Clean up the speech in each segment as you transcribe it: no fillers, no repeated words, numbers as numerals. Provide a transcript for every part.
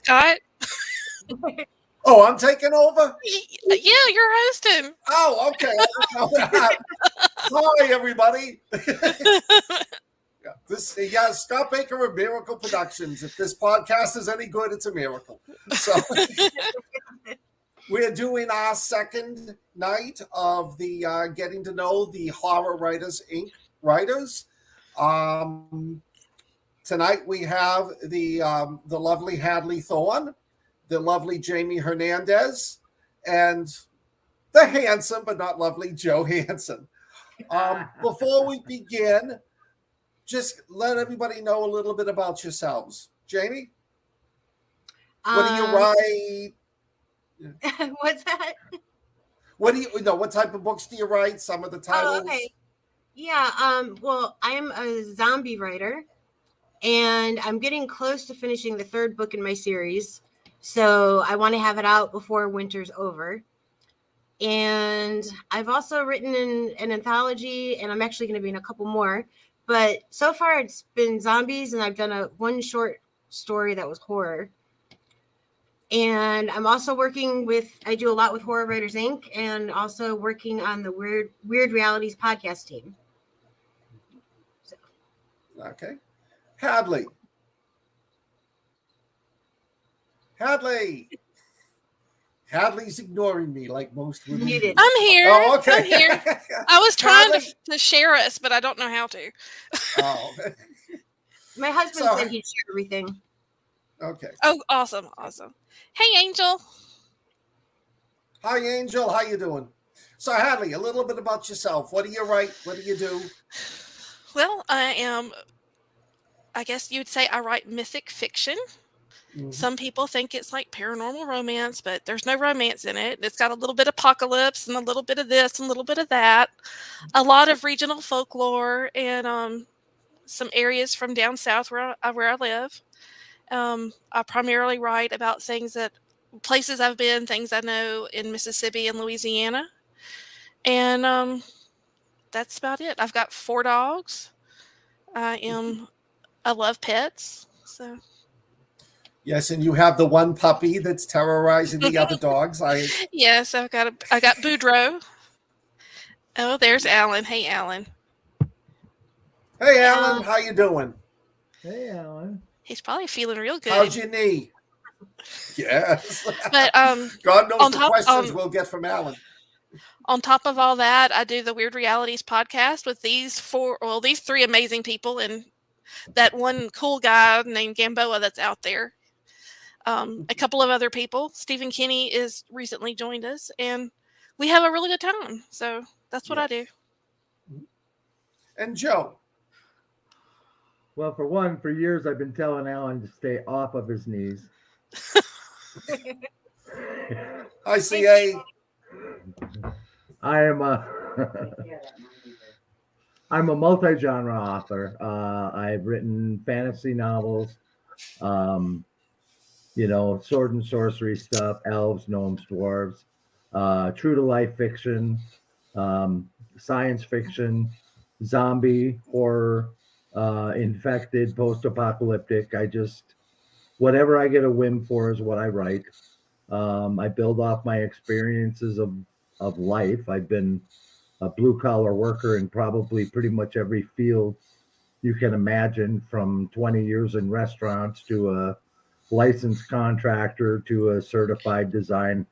Scott. Oh, I'm taking over? Yeah, you're hosting. Oh, okay. I didn't know that. Hi, everybody. Scott Baker of Miracle Productions. If this podcast is any good, it's a miracle. So we're doing our second night of the getting to know the Horror Writers Inc. writers. Tonight we have the lovely Hadley Thorne, the lovely Jaime Hernandez, and the handsome but not lovely Joe Hansen. Before we begin, just let everybody know a little bit about yourselves. Jaime, what do you write? What's that? What do you know? What type of books do you write? Some of the titles. Oh, okay. Yeah. Well, I'm a zombie writer, and I'm getting close to finishing the third book in my series. So I want to have it out before winter's over. And I've also written in an anthology, and I'm actually going to be in a couple more. But so far, it's been zombies, and I've done one short story that was horror. And I'm also I do a lot with Horror Writers Inc. and also working on the Weird Realities podcast team. So. Okay. Hadley. Hadley's ignoring me like most women. I'm here. Oh, okay. I'm here. I was trying to share us, but I don't know how to. Oh. My husband said he'd share everything. Okay. Oh, awesome. Hey, Angel. Hi, Angel. How you doing? So, Hadley, a little bit about yourself. What do you write? What do you do? Well, I guess you would say I write mythic fiction. Mm-hmm. Some people think it's like paranormal romance, but there's no romance in it. It's got a little bit of apocalypse and a little bit of this and a little bit of that. A lot of regional folklore and some areas from down south where I live. I primarily write about places I've been, things I know in Mississippi and Louisiana. And that's about it. I've got 4 dogs. I love pets. So. Yes, and you have the one puppy that's terrorizing the other dogs. Yes, I got Boudreaux. Oh, there's Alan. Hey, Alan. Hey, Alan. How you doing? Hey, Alan. He's probably feeling real good. How's your knee? Yes. But God knows the questions we'll get from Alan. On top of all that, I do the Weird Realities podcast with these 3 amazing people and that one cool guy named Gamboa that's out there. A couple of other people. Stephen Kinney is recently joined us, and we have a really good time. So that's what I do. And Joe? Well, for years I've been telling Alan to stay off of his knees. ICA. I'm a multi-genre author. I've written fantasy novels, sword and sorcery stuff, elves, gnomes, dwarves, true to life fiction, science fiction, zombie, horror, infected, post-apocalyptic. Whatever I get a whim for is what I write. I build off my experiences of life. I've been a blue-collar worker in probably pretty much every field you can imagine, from 20 years in restaurants to a licensed contractor to a certified design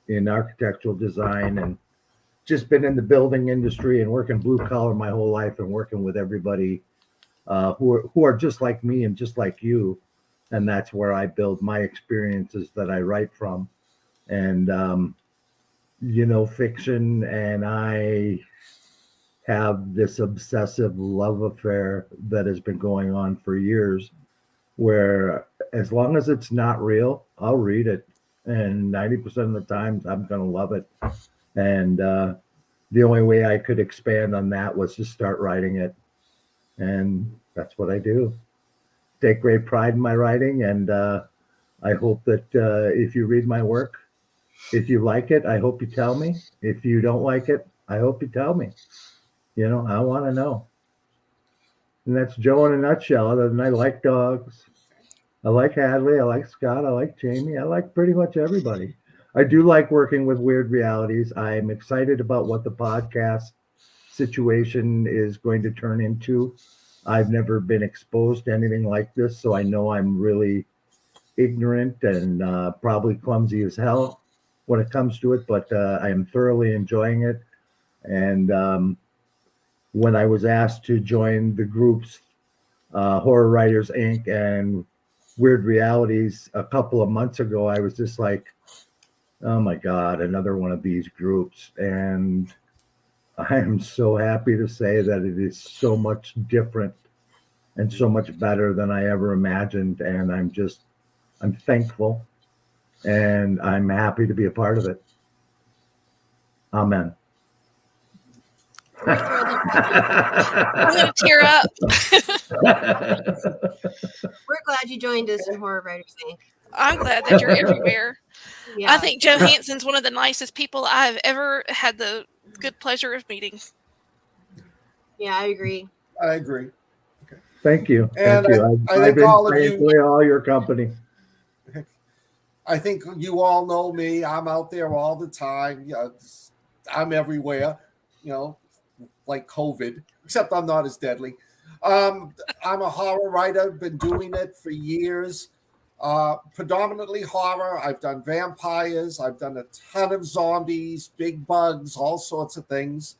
in architectural design, and just been in the building industry and working blue-collar my whole life and working with everybody who are just like me and just like you. And that's where I build my experiences that I write from. And, fiction, and I have this obsessive love affair that has been going on for years, where as long as it's not real, I'll read it. And 90% of the times I'm going to love it. And the only way I could expand on that was to start writing it. And that's what I do. Take great pride in my writing, and I hope that if you read my work, if you like it, I hope you tell me. If you don't like it, I hope you tell me. I want to know. And that's Joe in a nutshell, other than I like dogs. I like Hadley. I like Scott. I like Jaime. I like pretty much everybody. I do like working with Weird Realities. I'm excited about what the podcast situation is going to turn into. I've never been exposed to anything like this, so I know I'm really ignorant and probably clumsy as hell when it comes to it, but I am thoroughly enjoying it. And when I was asked to join the groups Horror Writers Inc. and Weird Realities a couple of months ago, I was just like, oh my God, another one of these groups. And I am so happy to say that it is so much different and so much better than I ever imagined. And I'm thankful and I'm happy to be a part of it. Amen. We're thrilled. I'm going to tear up. We're glad you joined us in Horror Writers Inc. I'm glad that you're everywhere. Yeah. I think Joe Hansen's one of the nicest people I've ever had the good pleasure of meeting. Yeah, I agree. I agree. Thank you. And Thank you. I think all of I you- enjoy all your company. I think you all know me. I'm out there all the time. I'm everywhere, like COVID, except I'm not as deadly. I'm a horror writer, been doing it for years. Predominantly horror. I've done vampires. I've done a ton of zombies, big bugs, all sorts of things.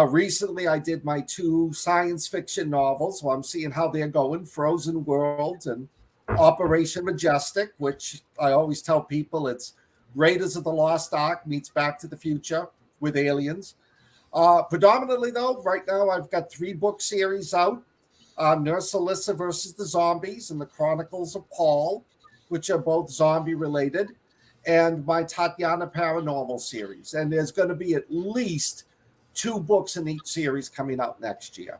Recently, I did my 2 science fiction novels, so I'm seeing how they're going, Frozen World and Operation Majestic, which I always tell people it's Raiders of the Lost Ark meets Back to the Future with aliens. Predominantly, though, right now I've got 3 book series out. Nurse Alyssa versus the Zombies and the Chronicles of Paul, which are both zombie related, and my Tatiana Paranormal series. And there's going to be at least 2 books in each series coming out next year.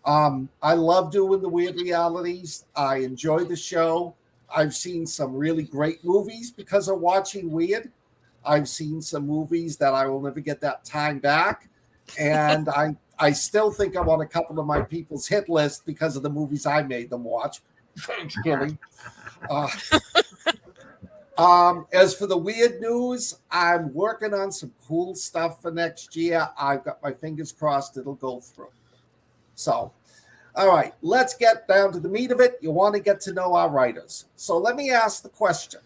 I love doing the Weird Realities. I enjoy the show. I've seen some really great movies because of watching Weird. I've seen some movies that I will never get that time back. And I still think I'm on a couple of my people's hit list because of the movies I made them watch. Kidding. As for the weird news, I'm working on some cool stuff for next year. I've got my fingers crossed it'll go through. So, all right, let's get down to the meat of it. You want to get to know our writers. So let me ask the question.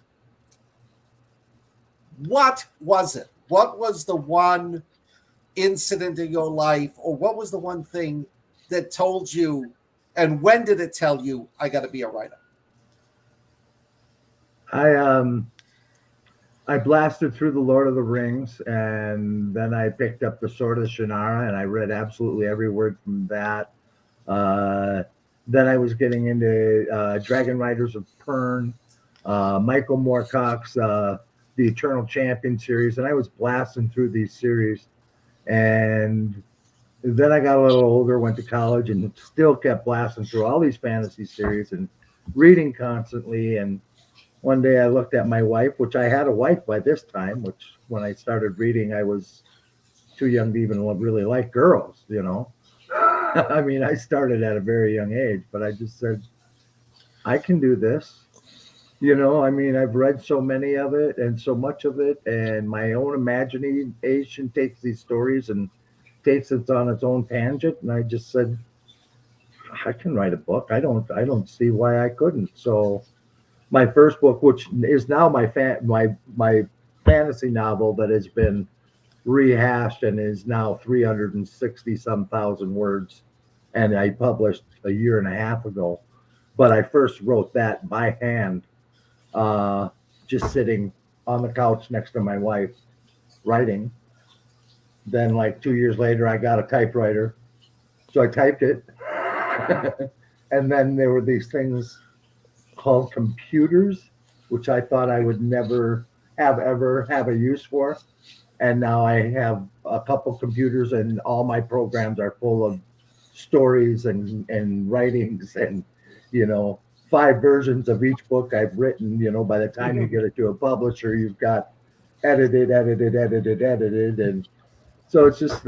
What was it? What was the one incident in your life, or what was the one thing that told you, and when did it tell you, I got to be a writer? I blasted through the Lord of the Rings, and then I picked up the Sword of Shannara, and I read absolutely every word from that. Then I was getting into Dragon Riders of Pern, Michael Moorcock's The Eternal Champion series, and I was blasting through these series. And then I got a little older, went to college, and still kept blasting through all these fantasy series and reading constantly. And one day I looked at my wife, which I had a wife by this time, which when I started reading, I was too young to even really like girls, I mean, I started at a very young age, but I just said, I can do this. I mean, I've read so many of it and so much of it, and my own imagination takes these stories and takes it on its own tangent. And I just said, I can write a book. I don't see why I couldn't. So my first book, which is now my fantasy novel that has been rehashed and is now 360 some thousand words, and I published a year and a half ago. But I first wrote that by hand, just sitting on the couch next to my wife writing. Then like 2 years later, I got a typewriter, so I typed it. And then there were these things called computers, which I thought I would never ever have a use for. And now I have a couple computers, and all my programs are full of stories and writings, and 5 versions of each book I've written. By the time you get it to a publisher, you've got edited, and so it's just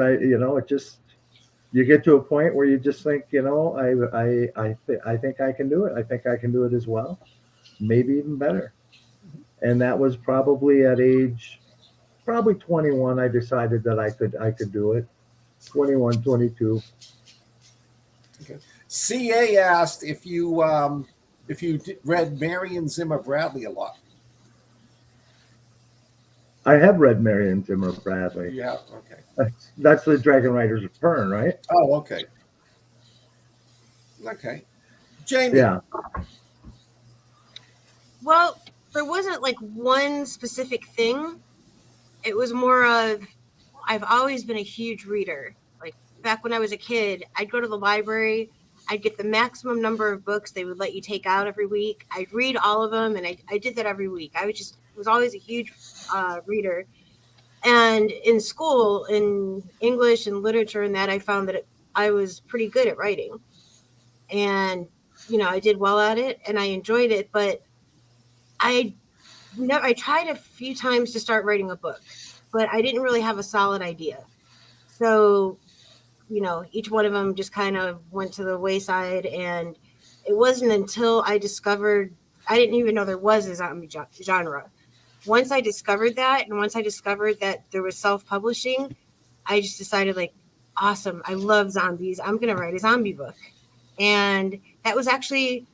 you get to a point where you just think, I think I can do it. I think I can do it as well, maybe even better. And that was probably at age probably 21. I decided that I could do it. 21, 22. Okay. CA asked if you read Marion Zimmer Bradley a lot. I have read Marion Zimmer Bradley. Yeah. Okay. That's the Dragon Riders of Fern, right? Oh, okay. Okay. Jaime. Yeah. Well, there wasn't like one specific thing. It was more of I've always been a huge reader. Like back when I was a kid, I'd go to the library. I'd get the maximum number of books they would let you take out every week. I'd read all of them, and I did that every week. I was always a huge reader. And in school, in English and literature and that, I found that I was pretty good at writing. And, I did well at it, and I enjoyed it. But I tried a few times to start writing a book, but I didn't really have a solid idea. So, each one of them just kind of went to the wayside. And it wasn't until I didn't even know there was a zombie genre. Once I discovered that, and once I discovered that there was self-publishing, I just decided, like, awesome, I love zombies. I'm going to write a zombie book. And that was actually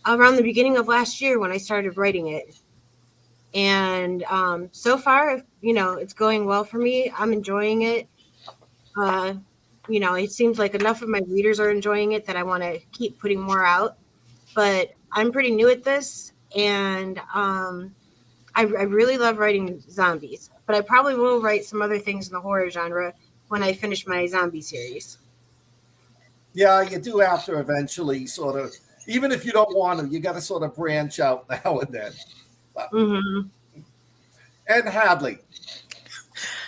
around the beginning of last year when I started writing it. And so far, it's going well for me. I'm enjoying it. It seems like enough of my readers are enjoying it that I want to keep putting more out. But I'm pretty new at this, and I really love writing zombies. But I probably will write some other things in the horror genre when I finish my zombie series. Yeah, you do have to eventually sort of, even if you don't want to, you got to sort of branch out now and then. Mm-hmm. And Hadley.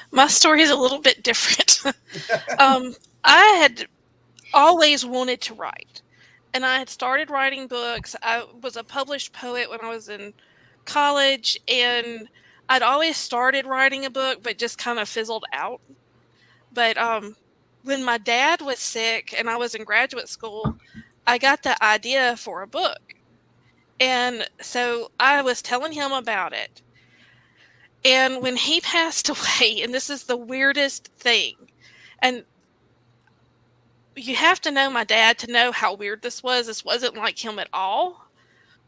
My story is a little bit different. I had always wanted to write, and I had started writing books. I was a published poet when I was in college, and I'd always started writing a book, but just kind of fizzled out. But when my dad was sick and I was in graduate school, I got the idea for a book. And so I was telling him about it. And when he passed away, and this is the weirdest thing, and you have to know my dad to know how weird this was. This wasn't like him at all.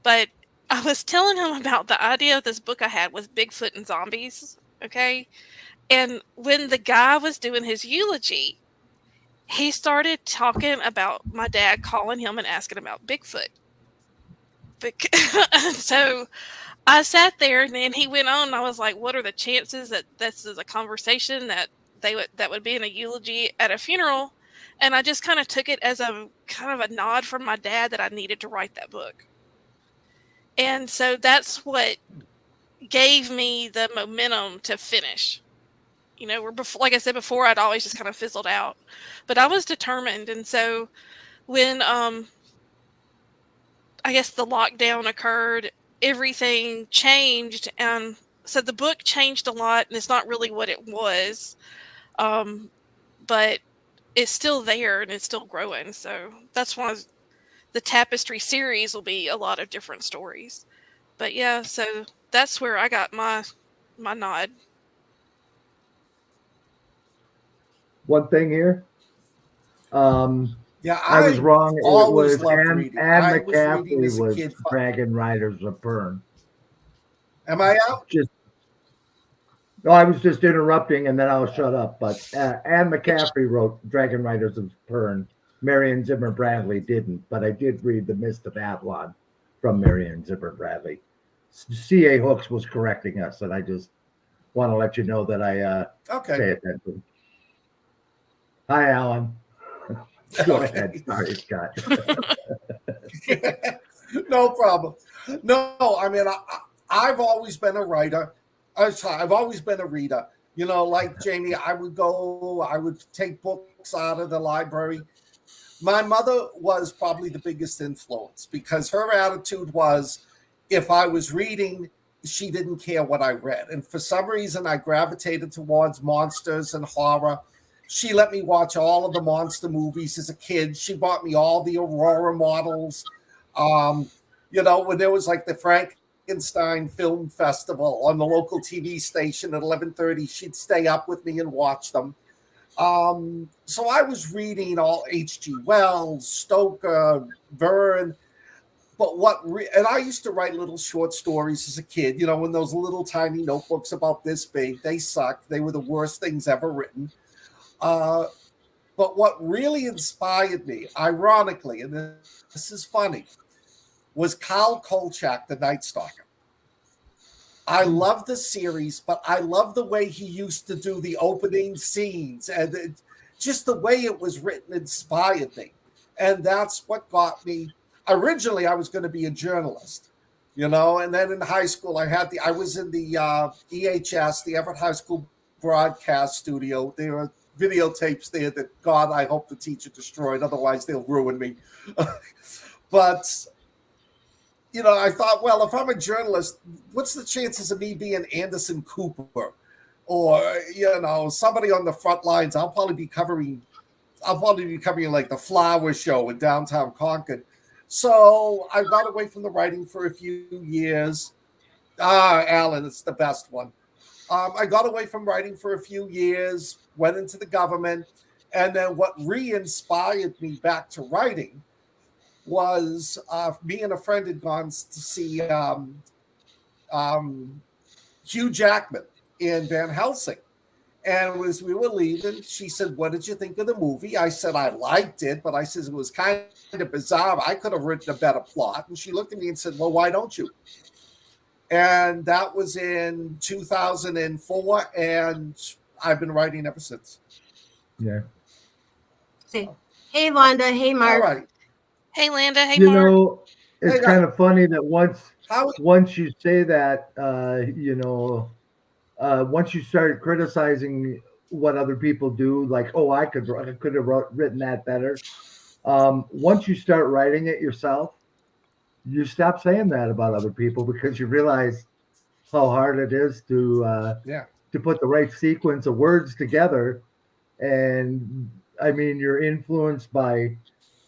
But I was telling him about the idea of this book I had with Bigfoot and zombies. Okay. And when the guy was doing his eulogy, he started talking about my dad calling him and asking about Bigfoot. So I sat there, and then he went on, and I was like, what are the chances that this is a conversation that would be in a eulogy at a funeral? And I just kind of took it as a kind of a nod from my dad that I needed to write that book. And so that's what gave me the momentum to finish. Like I said before, I'd always just kind of fizzled out, but I was determined. And so when I guess the lockdown occurred, everything changed, and so the book changed a lot, and it's not really what it was, but it's still there and it's still growing. So that's why the Tapestry series will be a lot of different stories. But yeah, so that's where I got my nod. One thing here. Yeah, I was wrong. It always was loved Anne reading. I was reading McCaffrey as a was kid. Dragon Riders of Fern. Am I out? No, I was just interrupting, and then I'll shut up. But Anne McCaffrey wrote Dragon Riders of Fern. Marion Zimmer Bradley didn't, but I did read The Mist of Avalon from Marion Zimmer Bradley. C.A. Hooks was correcting us, and I just want to let you know that I pay attention. Hi, Alan. Go ahead. Sorry, Scott. No problem. No, I mean, I've always been a writer. I've always been a reader. Like Jaime, I would take books out of the library. My mother was probably the biggest influence because her attitude was, if I was reading, she didn't care what I read. And for some reason, I gravitated towards monsters and horror. She let me watch all of the monster movies as a kid. She bought me all the Aurora models. Um, when there was like the Frankenstein Film Festival on the local TV station at 11:30, she'd stay up with me and watch them. So I was reading all H.G. Wells, Stoker, Verne, but and I used to write little short stories as a kid, in those little tiny notebooks about this big. They sucked. They were the worst things ever written. But what really inspired me, ironically, and this is funny, was Karl Kolchak, the Night Stalker. I love the series, but I love the way he used to do the opening scenes, and just the way it was written inspired me. And that's what got me. Originally, I was going to be a journalist, and then in high school, I was in the EHS, the Everett High School Broadcast Studio. There were videotapes there that, God, I hope the teacher destroyed, otherwise they'll ruin me. But I thought, well, if I'm a journalist, what's the chances of me being Anderson Cooper or, somebody on the front lines? I'll probably be covering like the Flower Show in downtown Concord. So I got away from the writing for a few years. Alan, it's the best one. I got away from writing for a few years, went into the government, and then what re-inspired me back to writing was me and a friend had gone to see Hugh Jackman in Van Helsing. And as we were leaving, she said, "What did you think of the movie?" I said, "I liked it, but I said it was kind of bizarre. I could have written a better plot." And she looked at me and said, "Well, why don't you?" And that was in 2004, and I've been writing ever since. Yeah. Hey, Wanda. Hey, Mark. All right. Hey, Landa. Hey, Mark. It's kind of funny that once you say that, once you start criticizing what other people do, like, oh, I could have written that better. Once you start writing it yourself, you stop saying that about other people because you realize how hard it is to put the right sequence of words together. And I mean, you're influenced by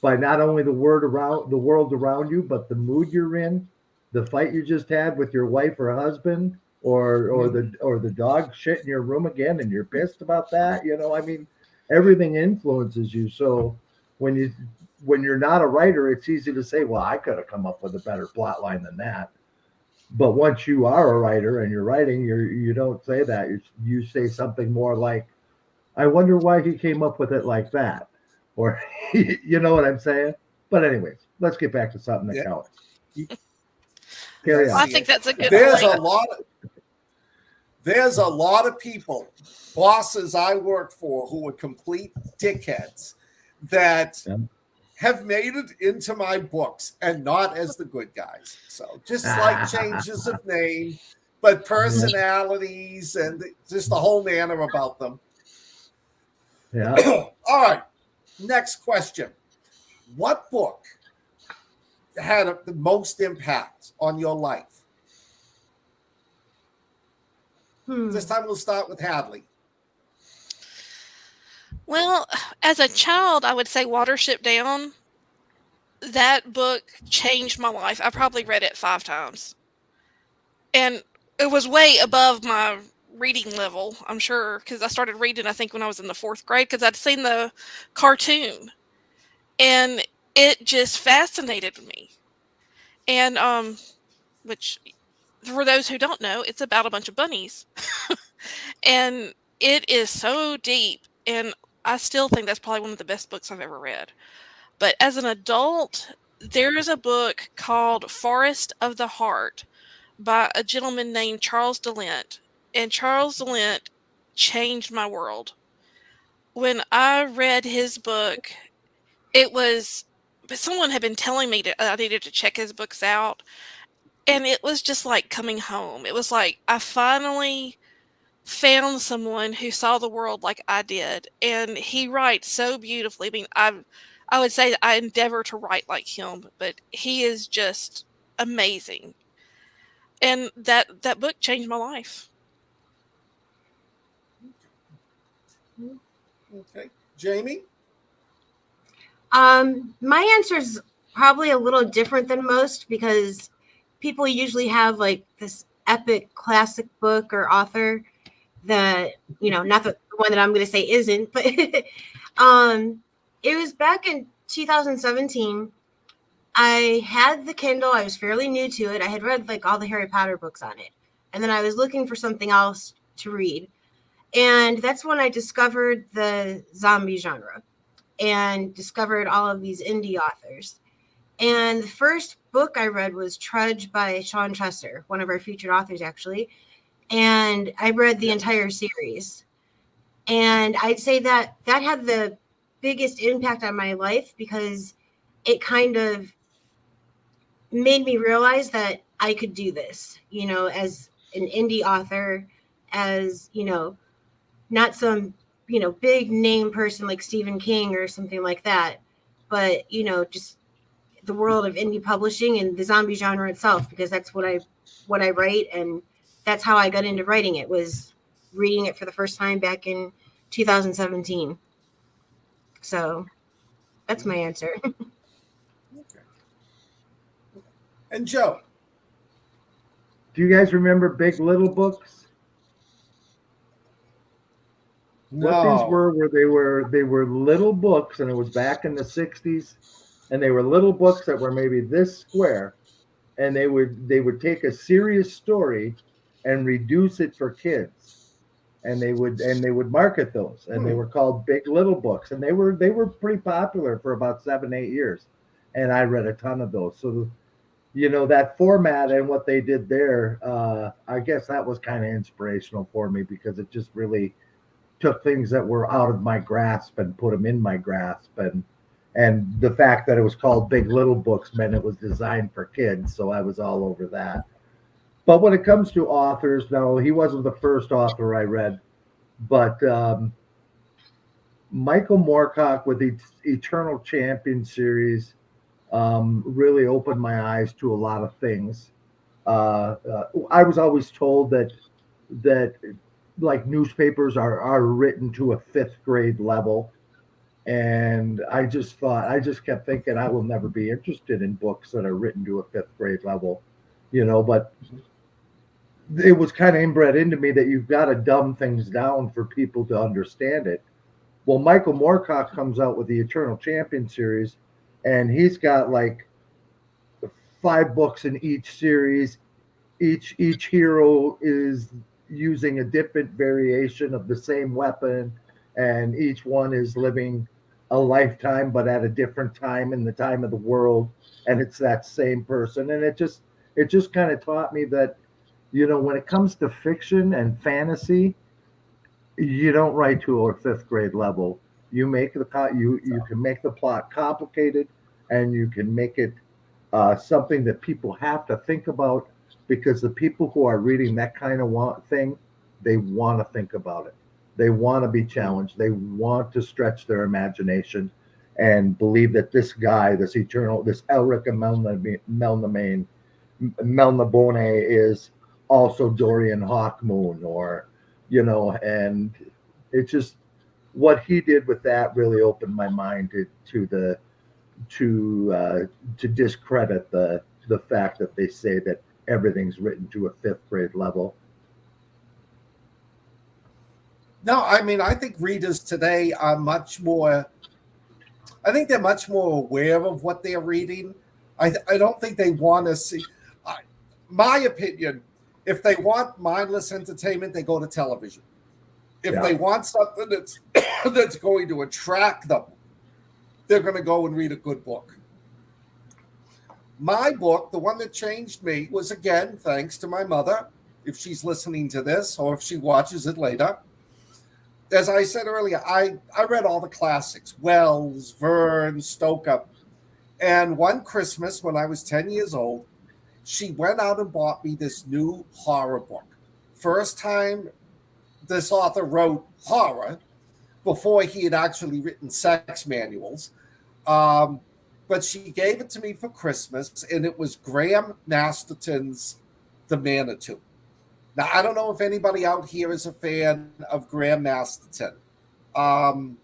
not only the world around you, but the mood you're in, the fight you just had with your wife or husband, or the dog shit in your room again, and you're pissed about that. I mean, everything influences you. So when you're not a writer, it's easy to say, well, I could have come up with a better plot line than that. But once you are a writer and you're writing, you don't say that. You say something more like, I wonder why he came up with it like that. Or, you know what I'm saying? But anyways, let's get back to something that counts. Carry on. I think that's a good There's point. There's a lot of people, bosses I work for, who are complete dickheads that have made it into my books and not as the good guys. So just like changes of name, but personalities and just the whole manner about them. Yeah. All right. Next question. What book had the most impact on your life? This time we'll start with Hadley. Well, as a child, I would say Watership Down. That book changed my life. I probably read it 5 times. And it was way above my reading level, I'm sure, because I started reading, I think, when I was in the 4th grade, because I'd seen the cartoon. And it just fascinated me. And, which, for those who don't know, it's about a bunch of bunnies. And it is so deep. And I still think that's probably one of the best books I've ever read. But as an adult, there is a book called Forest of the Heart by a gentleman named Charles DeLint. And Charles DeLint changed my world. When I read his book, someone had been telling me I needed to check his books out. And it was just like coming home. It was like I finally found someone who saw the world like I did. And he writes so beautifully. I mean, I would say I endeavor to write like him, but he is just amazing. And that book changed my life. Okay. Jamie? My answer is probably a little different than most because people usually have like this epic classic book or author that, not the one that I'm going to say isn't, but it was back in 2017. I had the Kindle. I was fairly new to it. I had read like all the Harry Potter books on it. And then I was looking for something else to read. And that's when I discovered the zombie genre and discovered all of these indie authors. And the first book I read was Trudge by Sean Chester, one of our featured authors, actually. And I read the entire series. And I'd say that that had the biggest impact on my life because it kind of made me realize that I could do this, as an indie author, as, not some, big name person like Stephen King or something like that, but, just the world of indie publishing and the zombie genre itself, because that's what I write. And that's how I got into writing it, was reading it for the first time back in 2017. So that's my answer. Okay. And Joe? Do you guys remember Big Little Books? What these No. were they were little books, and it was back in the 60s, and they were little books that were maybe this square, and they would take a serious story and reduce it for kids. And they would market those, and they were called Big Little Books, and they were pretty popular for about 7-8 years, and I read a ton of those. So that format and what they did there, I guess that was kind of inspirational for me because it just really took things that were out of my grasp and put them in my grasp, and the fact that it was called Big Little Books meant it was designed for kids, so I was all over that. But when it comes to authors, no, he wasn't the first author I read, but Michael Moorcock with the Eternal Champion series really opened my eyes to a lot of things. I was always told that like newspapers are written to a 5th grade level, and I just kept thinking I will never be interested in books that are written to a 5th grade level, but it was kind of inbred into me that you've got to dumb things down for people to understand it. Well, Michael Moorcock comes out with the Eternal Champion series, and he's got like 5 books in each series. Each hero is using a different variation of the same weapon, and each one is living a lifetime but at a different time in the time of the world, and it's that same person. And it just kind of taught me that when it comes to fiction and fantasy, you don't write to a 5th grade level. You can make the plot complicated, and you can make it something that people have to think about, because the people who are reading that kind of thing, they want to think about it. They want to be challenged. They want to stretch their imagination and believe that this guy, this Elric Melnibone is also Dorian Hawkmoon, or and it just, what he did with that really opened my mind to discredit the fact that they say that everything's written to a 5th grade level. No, I mean, I think readers today are I think they're much more aware of what they're reading. I don't think they want to see, my opinion, if they want mindless entertainment, they go to television. If they want something that's going to attract them, they're going to go and read a good book. My book, the one that changed me, was, again, thanks to my mother, if she's listening to this or if she watches it later. As I said earlier, I read all the classics, Wells, Verne, Stoker. And one Christmas when I was 10 years old, she went out and bought me this new horror book. First time this author wrote horror before he had actually written sex manuals. But she gave it to me for Christmas, and it was Graham Masterton's The Manitou. Now, I don't know if anybody out here is a fan of Graham Masterton. Um,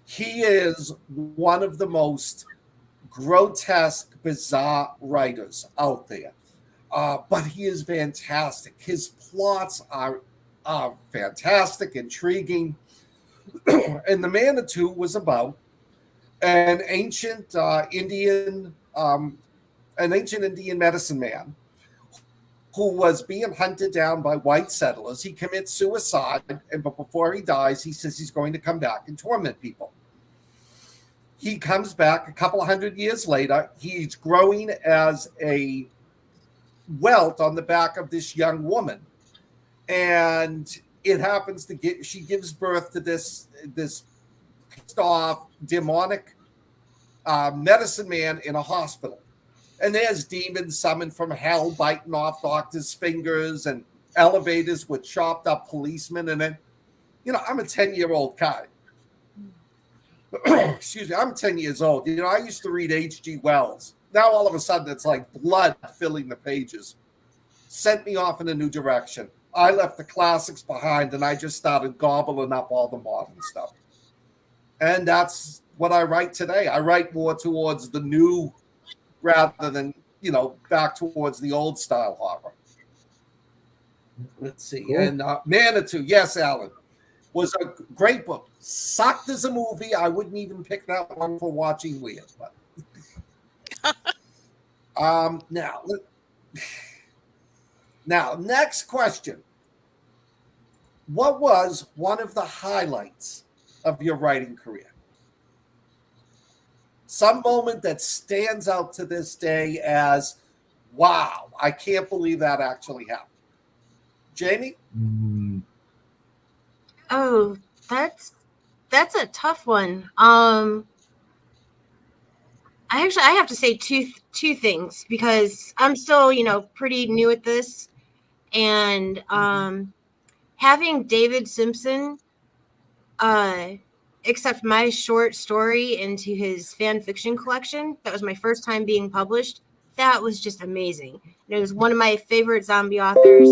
he is one of the most grotesque, bizarre writers out there. But he is fantastic. His plots are fantastic, intriguing. And the Manitou was about an ancient Indian medicine man who was being hunted down by white settlers. He commits suicide, but before he dies, he says he's going to come back and torment people. He comes back a couple of 100 years later. He's growing as a welt on the back of this young woman, and it happens to get. She gives birth to this pissed off demonic medicine man in a hospital. And there's demons summoned from hell biting off doctors' fingers and elevators with chopped up policemen. And then, I'm a 10-year-old guy. Excuse me, I'm 10 years old. I used to read H.G. Wells. Now all of a sudden it's like blood filling the pages. Sent me off in a new direction. I left the classics behind and I just started gobbling up all the modern stuff. And that's what I write today. I write more towards the new rather than, back towards the old style horror. Let's see. Cool. And Manitou, yes, Alan, was a great book. Sucked as a movie. I wouldn't even pick that one for watching weird. But now, next question. What was one of the highlights of your writing career? Some moment that stands out to this day as, wow, I can't believe that actually happened. Jaime? Oh, that's a tough one. I have to say two things because I'm still, pretty new at this, and having David Simpson accept my short story into his fan fiction collection. That was my first time being published. That was just amazing. It was one of my favorite zombie authors,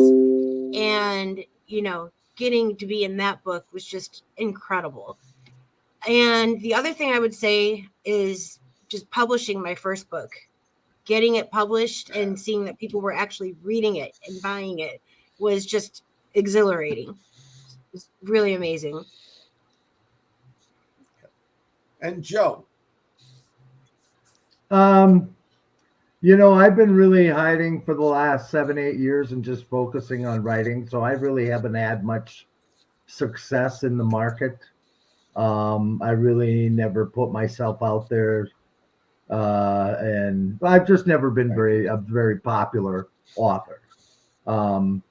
and getting to be in that book was just incredible. And the other thing I would say is just publishing my first book, getting it published and seeing that people were actually reading it and buying it was just exhilarating. It was really amazing. And Joe? I've been really hiding for the last 7-8 years and just focusing on writing. So I really haven't had much success in the market. I really never put myself out there. And I've just never been a very popular author. And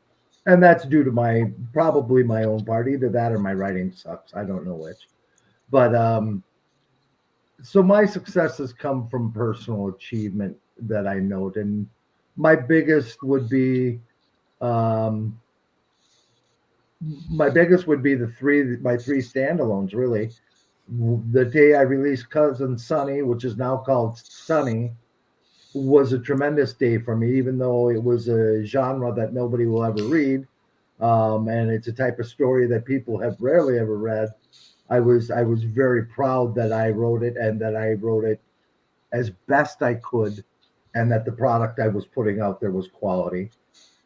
that's due to probably my own part. Either that or my writing sucks. I don't know which. But so my successes come from personal achievement that I note, and my biggest would be my three standalones. Really, the day I released Cousin Sunny, which is now called Sunny, was a tremendous day for me, even though it was a genre that nobody will ever read, and it's a type of story that people have rarely ever read. I was very proud that I wrote it and that I wrote it as best I could, and that the product I was putting out there was quality.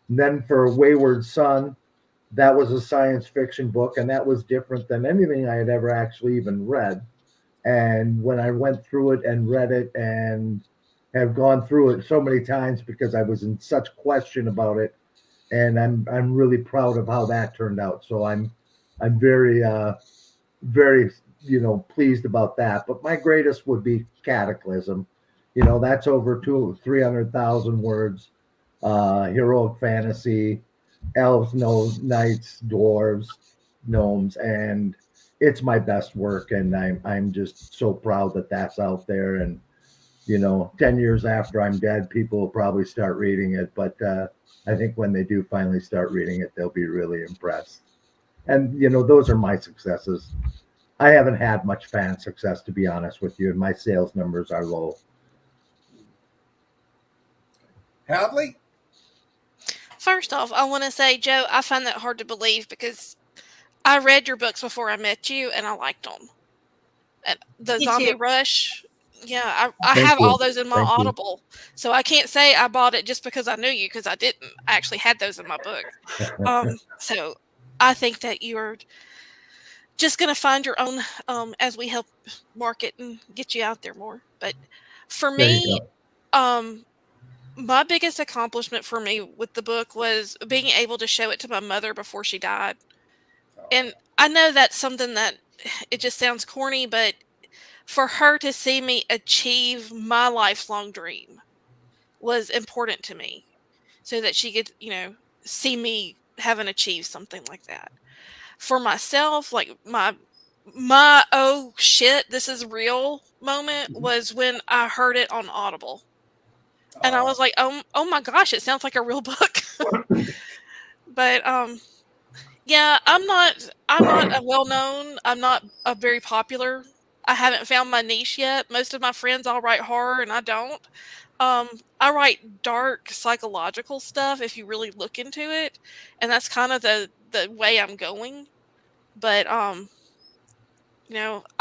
And then for Wayward Son, that was a science fiction book, and that was different than anything I had ever actually even read. And when I went through it and read it and have gone through it so many times because I was in such question about it, and I'm really proud of how that turned out. So I'm very very pleased about that. But my greatest would be Cataclysm. That's over 300,000 words, heroic fantasy, elves, knights, dwarves, gnomes, and it's my best work, and I'm just so proud that that's out there. And 10 years after I'm dead, people will probably start reading it, but I think when they do finally start reading it, they'll be really impressed. And those are my successes. I haven't had much fan success, to be honest with you, and my sales numbers are low. Hadley? First off, I want to say, Joe, I find that hard to believe because I read your books before I met you, and I liked them. And the Me too. Zombie Rush, yeah, I Thank have all you. those in my Thank you. Audible, so I can't say I bought it just because I knew you, because I didn't. I actually had those in my book. So I think that you're just gonna find your own, as we help market and get you out there more. But for There you me, go. um, my biggest accomplishment for me with the book was being able to show it to my mother before she died. And I know that's something that it just sounds corny, but for her to see me achieve my lifelong dream was important to me, so that she could, see me having achieved something like that. For myself, like my oh shit, this is real moment was when I heard it on Audible. And I was like, oh my gosh, it sounds like a real book. But yeah, I'm not a well-known, I'm not a very popular. I haven't found my niche yet. Most of my friends all write horror and I don't. I write dark psychological stuff if you really look into it, and that's kind of the way I'm going. But I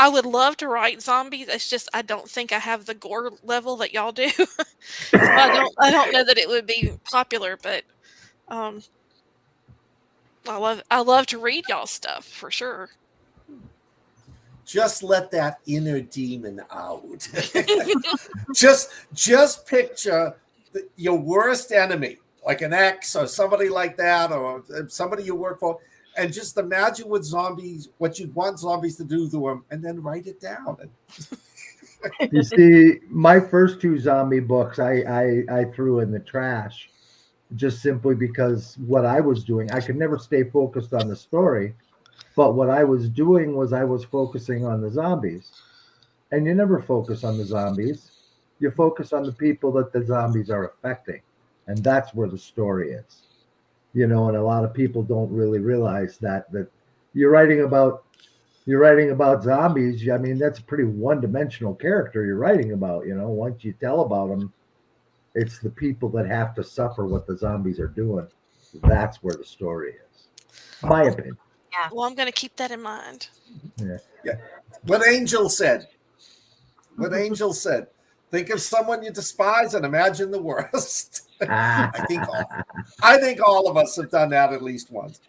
would love to write zombies. It's just I don't think I have the gore level that y'all do. So I don't know that it would be popular, but um I love to read y'all stuff for sure. Just let that inner demon out. just picture your worst enemy, like an ex or somebody like that, or somebody you work for, and just imagine what you'd want zombies to do to them, and then write it down. You see, my first two zombie books I threw in the trash just simply because what I was doing, I could never stay focused on the story. But what I was doing was I was focusing on the zombies. And you never focus on the zombies. You focus on the people that the zombies are affecting. And that's where the story is. And a lot of people don't really realize that you're writing about zombies. I mean, that's a pretty one-dimensional character you're writing about. Once you tell about them, it's the people that have to suffer what the zombies are doing. That's where the story is. My opinion. Yeah. Well, I'm going to keep that in mind. Yeah. Yeah. What Angel said. Think of someone you despise and imagine the worst. I think all of us have done that at least once.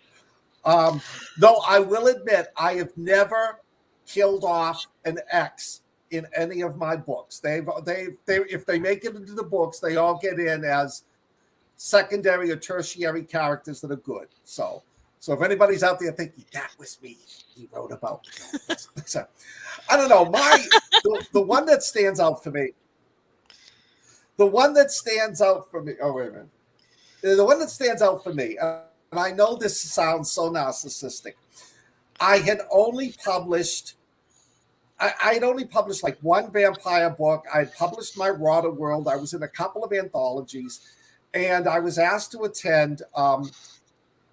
Though I will admit, I have never killed off an ex in any of my books. They if they make it into the books, they all get in as secondary or tertiary characters that are good. So if anybody's out there thinking that was me, he wrote about me. So, I don't know. The one that stands out for me. The one that stands out for me. Oh, wait a minute. The one that stands out for me, and I know this sounds so narcissistic. I had only published like one vampire book. I published my Rotted World. I was in a couple of anthologies, and I was asked to attend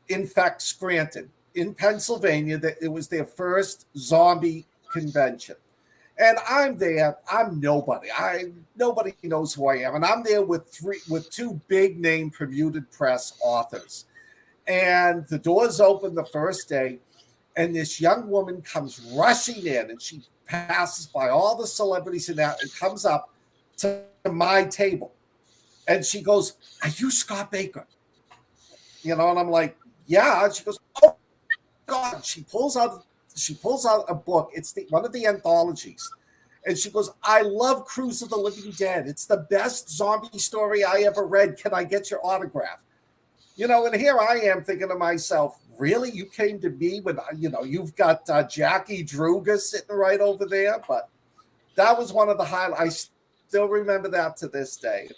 Infect Scranton in Pennsylvania. That it was their first zombie convention. And I'm there. I'm nobody. Nobody knows who I am. And I'm there with two big name Bermuda Press authors. And the doors open the first day, and this young woman comes rushing in, and she passes by all the celebrities and comes up to my table. And she goes, "Are you Scott Baker?" And I'm like, "Yeah." And she goes, "Oh God." She pulls out a book. It's one of the anthologies. And she goes, "I love Cruise of the Living Dead. It's the best zombie story I ever read. Can I get your autograph?" And here I am thinking to myself, really? You came to me when, you've got Jackie Druga sitting right over there. But that was one of the highlights. I still remember that to this day.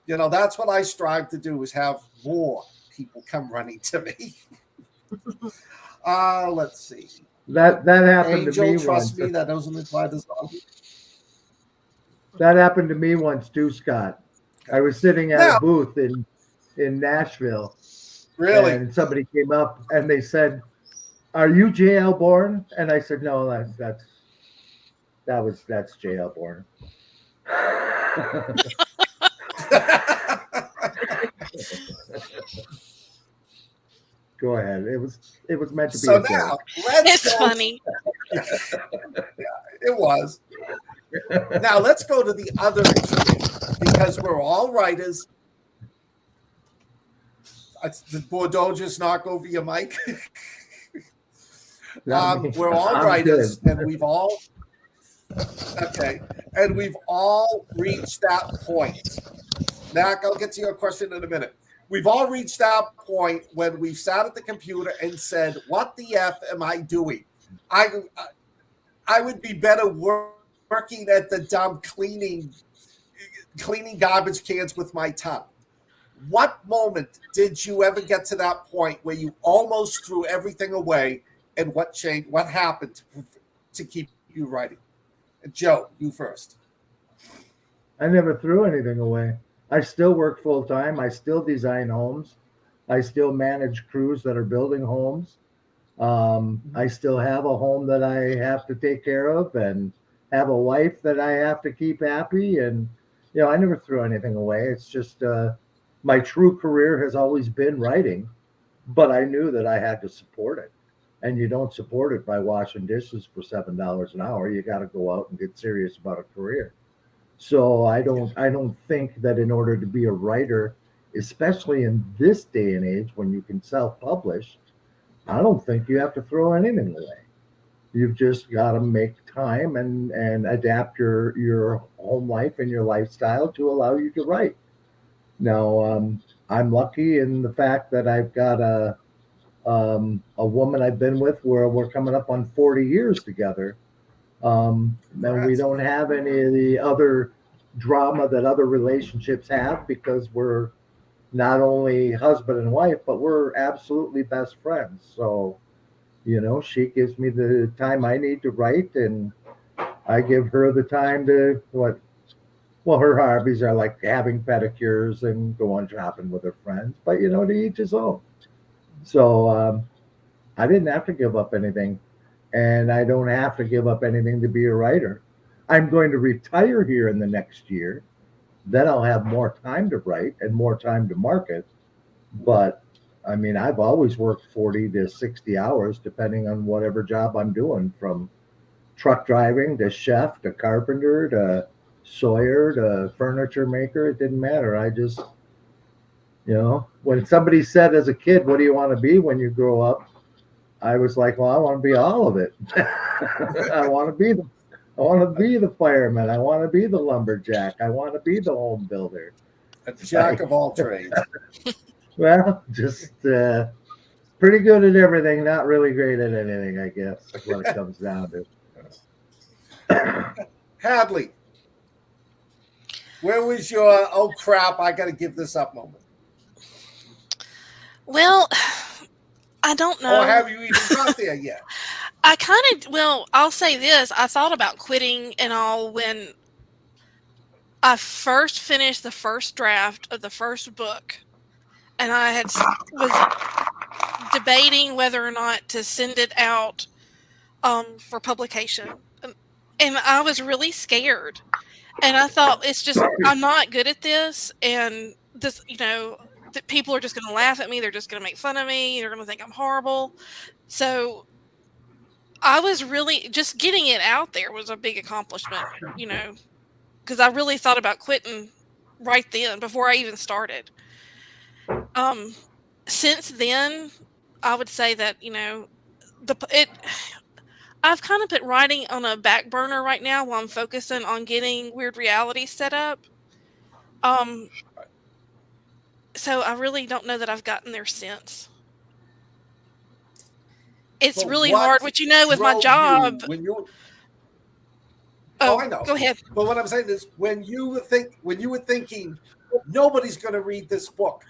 That's what I strive to do, is have more people come running to me. Let's see. That happened Angel, to me trust once. me, that doesn't imply the zombie. That happened to me once too, Scott. I was sitting at a booth in Nashville. Really? And somebody came up and they said, "Are you J.L. Bourne?" And I said, "No, that's J.L. Bourne." Go ahead. It was meant to be So a joke. now let's It's go. funny. It was. Now let's go to the other extreme because we're all writers. Did Bordeaux just knock over your mic? We're all I'm writers, good. and we've all reached that point. Mac, I'll get to your question in a minute. We've all reached that point when we've sat at the computer and said, "What the f am I doing? I would be better working at the dump cleaning garbage cans with my tongue." What moment did you ever get to that point where you almost threw everything away, and what changed? What happened to keep you writing? Joe, you first. I never threw anything away. I still work full time. I still design homes. I still manage crews that are building homes. I still have a home that I have to take care of and have a wife that I have to keep happy. And, I never threw anything away. It's just my true career has always been writing, but I knew that I had to support it. And you don't support it by washing dishes for $7 an hour. You got to go out and get serious about a career. So I don't think that in order to be a writer, especially in this day and age when you can self-publish, I don't think you have to throw anything away. You've just got to make time and adapt your home life and your lifestyle to allow you to write. Now, I'm lucky in the fact that I've got a woman I've been with where we're coming up on 40 years together. And we don't have any of the other drama that other relationships have because we're not only husband and wife, but we're absolutely best friends. So, she gives me the time I need to write, and I give her the time to well, her hobbies are like having pedicures and going shopping with her friends, but to each his own. So, I didn't have to give up anything, and I don't have to give up anything to be a writer. I'm going to retire here in the next year. Then I'll have more time to write and more time to market. But I mean, I've always worked 40 to 60 hours, depending on whatever job I'm doing, from truck driving to chef to carpenter to sawyer to furniture maker. It didn't matter. I just, when somebody said as a kid, "What do you want to be when you grow up?" I was like, "Well, I want to be all of it. I want to be the I want to be the fireman. I want to be the lumberjack. I want to be the home builder." A jack of all trades. Well, just pretty good at everything, not really great at anything, I guess, is what it comes down to. Hadley, where was your "oh crap, I got to give this up" moment? Well, I don't know. Or have you even got there yet? I'll say this. I thought about quitting and all when I first finished the first draft of the first book, and was debating whether or not to send it out for publication. And I was really scared. And I thought it's just I'm not good at this, and this, that people are just going to laugh at me. They're just going to make fun of me. They're going to think I'm horrible. So I was really just getting it out there was a big accomplishment, because I really thought about quitting right then before I even started. Um, since then, I would say that the it. I've kind of put writing on a back burner right now while I'm focusing on getting Weird Reality set up. Um, so I really don't know that I've gotten there since. It's But really what hard, with my drove job. you when you? Oh, I know. go ahead. But what I'm saying is, when you were thinking nobody's going to read this book,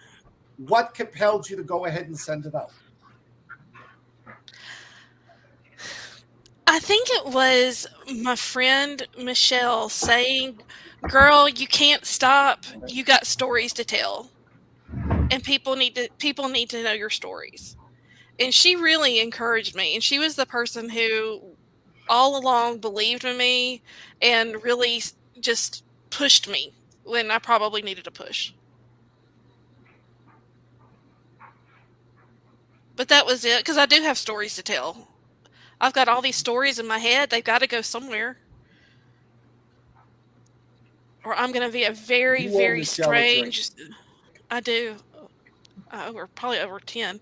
what compelled you to go ahead and send it out? I think it was my friend Michelle saying, "Girl, you can't stop. You got stories to tell, and people need to know your stories." And she really encouraged me, and she was the person who all along believed in me and really just pushed me when I probably needed a push. But that was it, because I do have stories to tell. I've got all these stories in my head. They've got to go somewhere. Or I'm going to be a very, You owe very Michelle a drink. strange. I do. Probably over 10.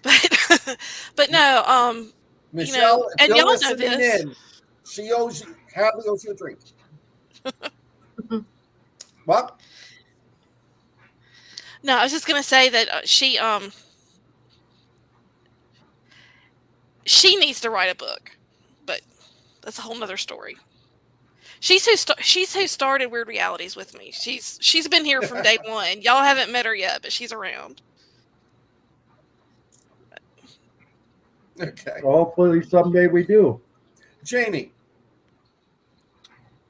But but no, Michelle, if and you're y'all know listening this. in, Hadley owes you a drink. What? No, I was just going to say that she needs to write a book, but that's a whole nother story. She's who started Weird Realities with me. She's been here from day one. Y'all haven't met her yet, but she's around. Okay. Hopefully someday we do. Jamie.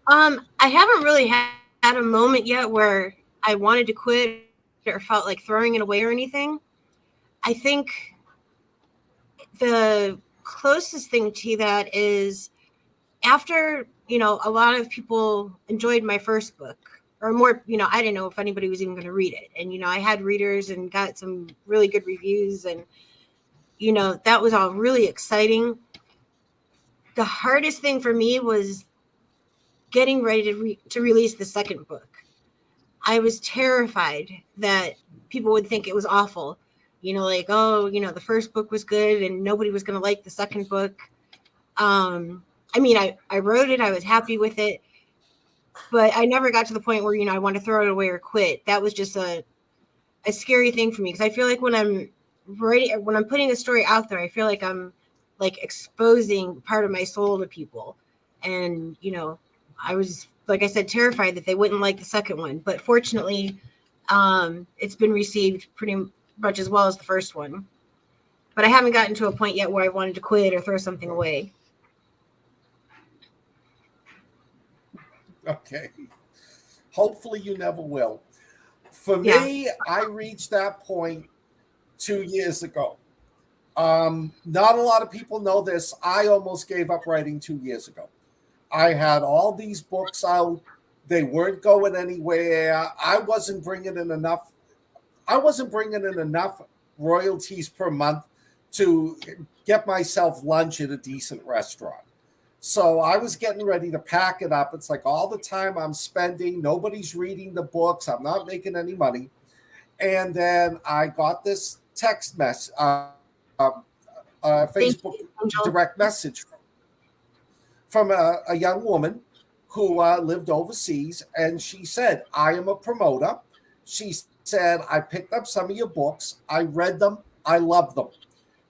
I haven't really had a moment yet where I wanted to quit or felt like throwing it away or anything. I think the closest thing to that is after, a lot of people enjoyed my first book, or more, I didn't know if anybody was even going to read it. And, I had readers and got some really good reviews, and, that was all really exciting. The hardest thing for me was getting ready to release the second book. I was terrified that people would think it was awful. Like, oh, the first book was good and nobody was going to like the second book. I wrote it. I was happy with it. But I never got to the point where, I want to throw it away or quit. That was just a scary thing for me, because I feel like when I'm putting a story out there, I feel like I'm like exposing part of my soul to people. And, I was, like I said, terrified that they wouldn't like the second one. But fortunately, it's been received pretty much as well as the first one. But I haven't gotten to a point yet where I wanted to quit or throw something away. Okay. Hopefully you never will. For me, I reached that point 2 years ago. Not a lot of people know this. I almost gave up writing 2 years ago. I had all these books out. They weren't going anywhere. I wasn't bringing in enough royalties per month to get myself lunch at a decent restaurant. So I was getting ready to pack it up. It's like all the time I'm spending, nobody's reading the books, I'm not making any money. And then I got this text message, Facebook direct message from a young woman who lived overseas. And she said, I am a promoter. She said, I picked up some of your books. I read them. I love them.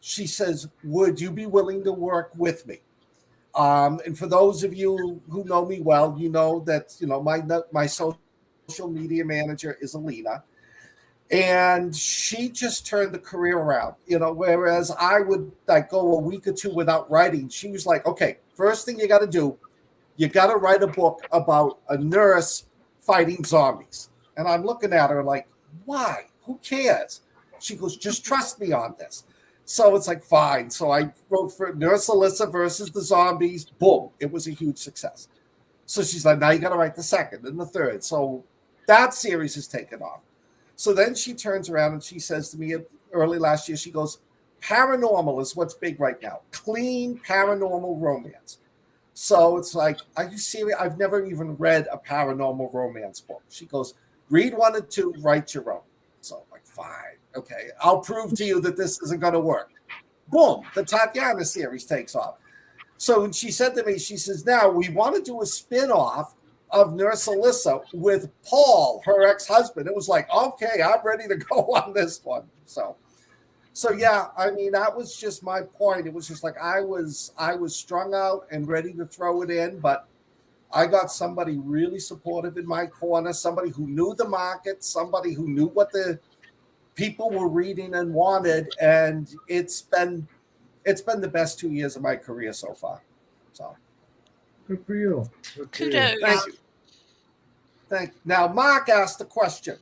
She says, would you be willing to work with me? And for those of you who know me well, you know that, my social media manager is Alina. And she just turned the career around, whereas I would go a week or two without writing. She was like, okay, first thing you got to do, you got to write a book about a nurse fighting zombies. And I'm looking at her like, why? Who cares? She goes, just trust me on this. So it's like, fine. So I wrote for Nurse Alyssa versus the zombies. Boom. It was a huge success. So she's like, now you got to write the second and the third. So that series has taken off. So then she turns around and she says to me early last year, she goes, paranormal is what's big right now. Clean paranormal romance. So it's like, are you serious? I've never even read a paranormal romance book. She goes, read 1 and 2, write your own. So I'm like, fine. Okay, I'll prove to you that this isn't going to work. Boom, the Tatiana series takes off. So she said to me, she says, now we want to do a spin-off of Nurse Alyssa with Paul, her ex-husband. It was like, okay, I'm ready to go on this one. So yeah, that was just my point. It was just like I was strung out and ready to throw it in, but I got somebody really supportive in my corner, somebody who knew the market, somebody who knew what the people were reading and wanted, and it's been the best 2 years of my career so far. So good for you. Kudos. Thank you. Now, Mark asked the question: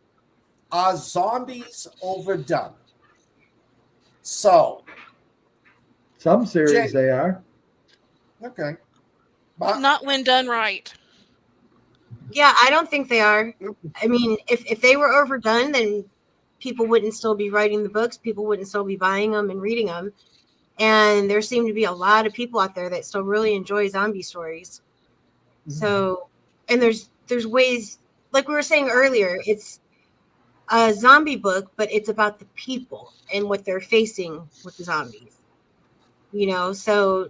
are zombies overdone? So, some series they are. Okay. Not when done right. Yeah, I don't think they are. I mean, if they were overdone, then people wouldn't still be writing the books, people wouldn't still be buying them and reading them. And there seem to be a lot of people out there that still really enjoy zombie stories. So, and there's ways, like we were saying earlier, it's a zombie book, but it's about the people and what they're facing with the zombies. So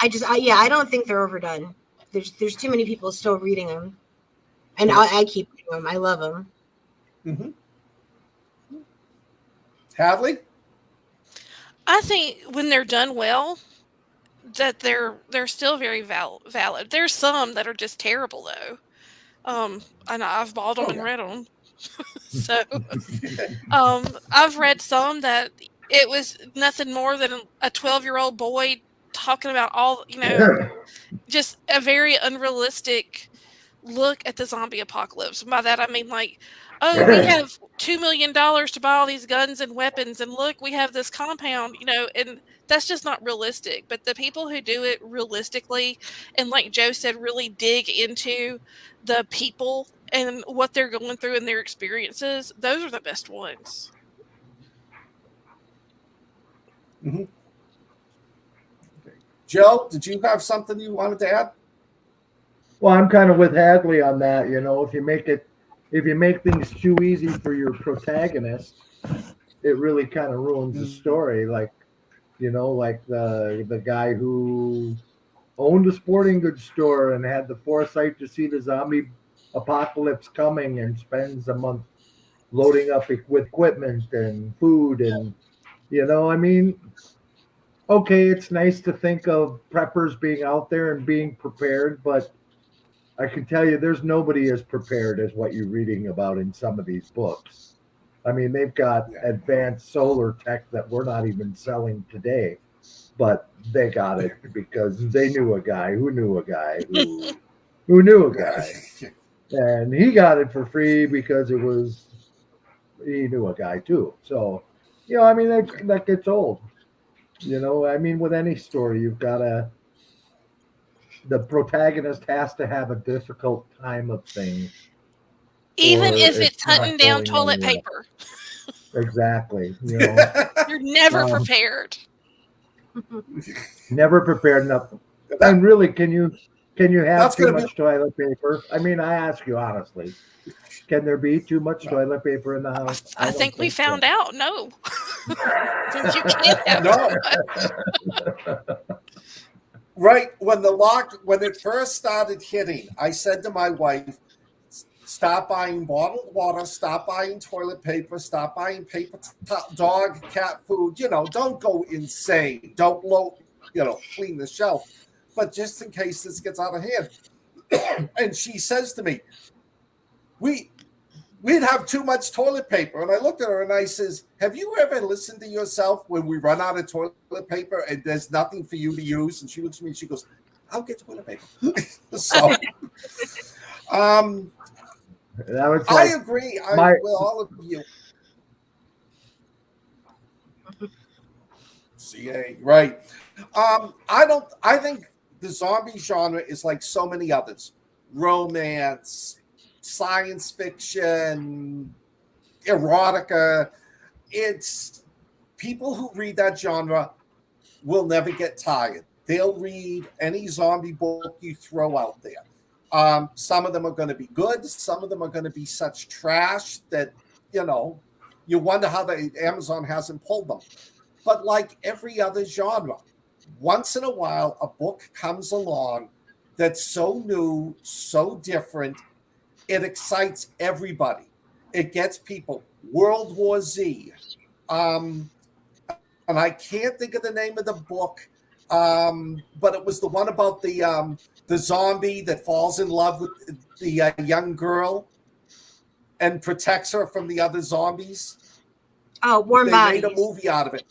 I don't think they're overdone. There's too many people still reading them, and I keep reading them. I love them. Hadley? I think when they're done well, that they're still very valid. There's some that are just terrible though. And I've bought them and read them. So, I've read some that it was nothing more than a 12-year-old boy talking about all, just a very unrealistic look at the zombie apocalypse. And by that I mean we have $2 million to buy all these guns and weapons, and look, we have this compound, and that's just not realistic. But the people who do it realistically, and like Joe said, really dig into the people and what they're going through and their experiences, those are the best ones. Joe, did you have something you wanted to add? Well, I'm kind of with Hadley on that. If you make things too easy for your protagonist, it really kind of ruins the story. Like the guy who owned a sporting goods store and had the foresight to see the zombie apocalypse coming and spends a month loading up with equipment and food and okay, it's nice to think of preppers being out there and being prepared, but I can tell you there's nobody as prepared as what you're reading about in some of these books. I mean, they've got advanced solar tech that we're not even selling today, but they got it because they knew a guy who knew a guy who knew a guy. And he got it for free because he knew a guy too. So, that gets old. With any story, you've got the protagonist has to have a difficult time of things. Even if it's hunting down toilet paper. Exactly. You're never prepared. Never prepared enough. And really, can you have too much toilet paper? I mean, I ask you honestly, can there be too much toilet paper in the house? I think we found out. No. You can't have Right. When it first started hitting, I said to my wife, stop buying bottled water, stop buying toilet paper, stop buying paper dog, cat food, don't go insane. Don't clean the shelf. But just in case this gets out of hand. And she says to me, we'd have too much toilet paper. And I looked at her and I says, have you ever listened to yourself when we run out of toilet paper and there's nothing for you to use? And she looks at me and she goes, I'll get toilet paper. So, I agree with all of you. CA, right. I think the zombie genre is like so many others. Romance, science fiction, erotica. It's people who read that genre will never get tired. They'll read any zombie book you throw out there. Some of them are going to be good. Some of them are going to be such trash that, you wonder how Amazon hasn't pulled them. But like every other genre, once in a while, a book comes along that's so new, so different, it excites everybody. It gets people. World War Z. And I can't think of the name of the book, but it was the one about the zombie that falls in love with the young girl and protects her from the other zombies. Oh, Warm Bodies. They made a movie out of it.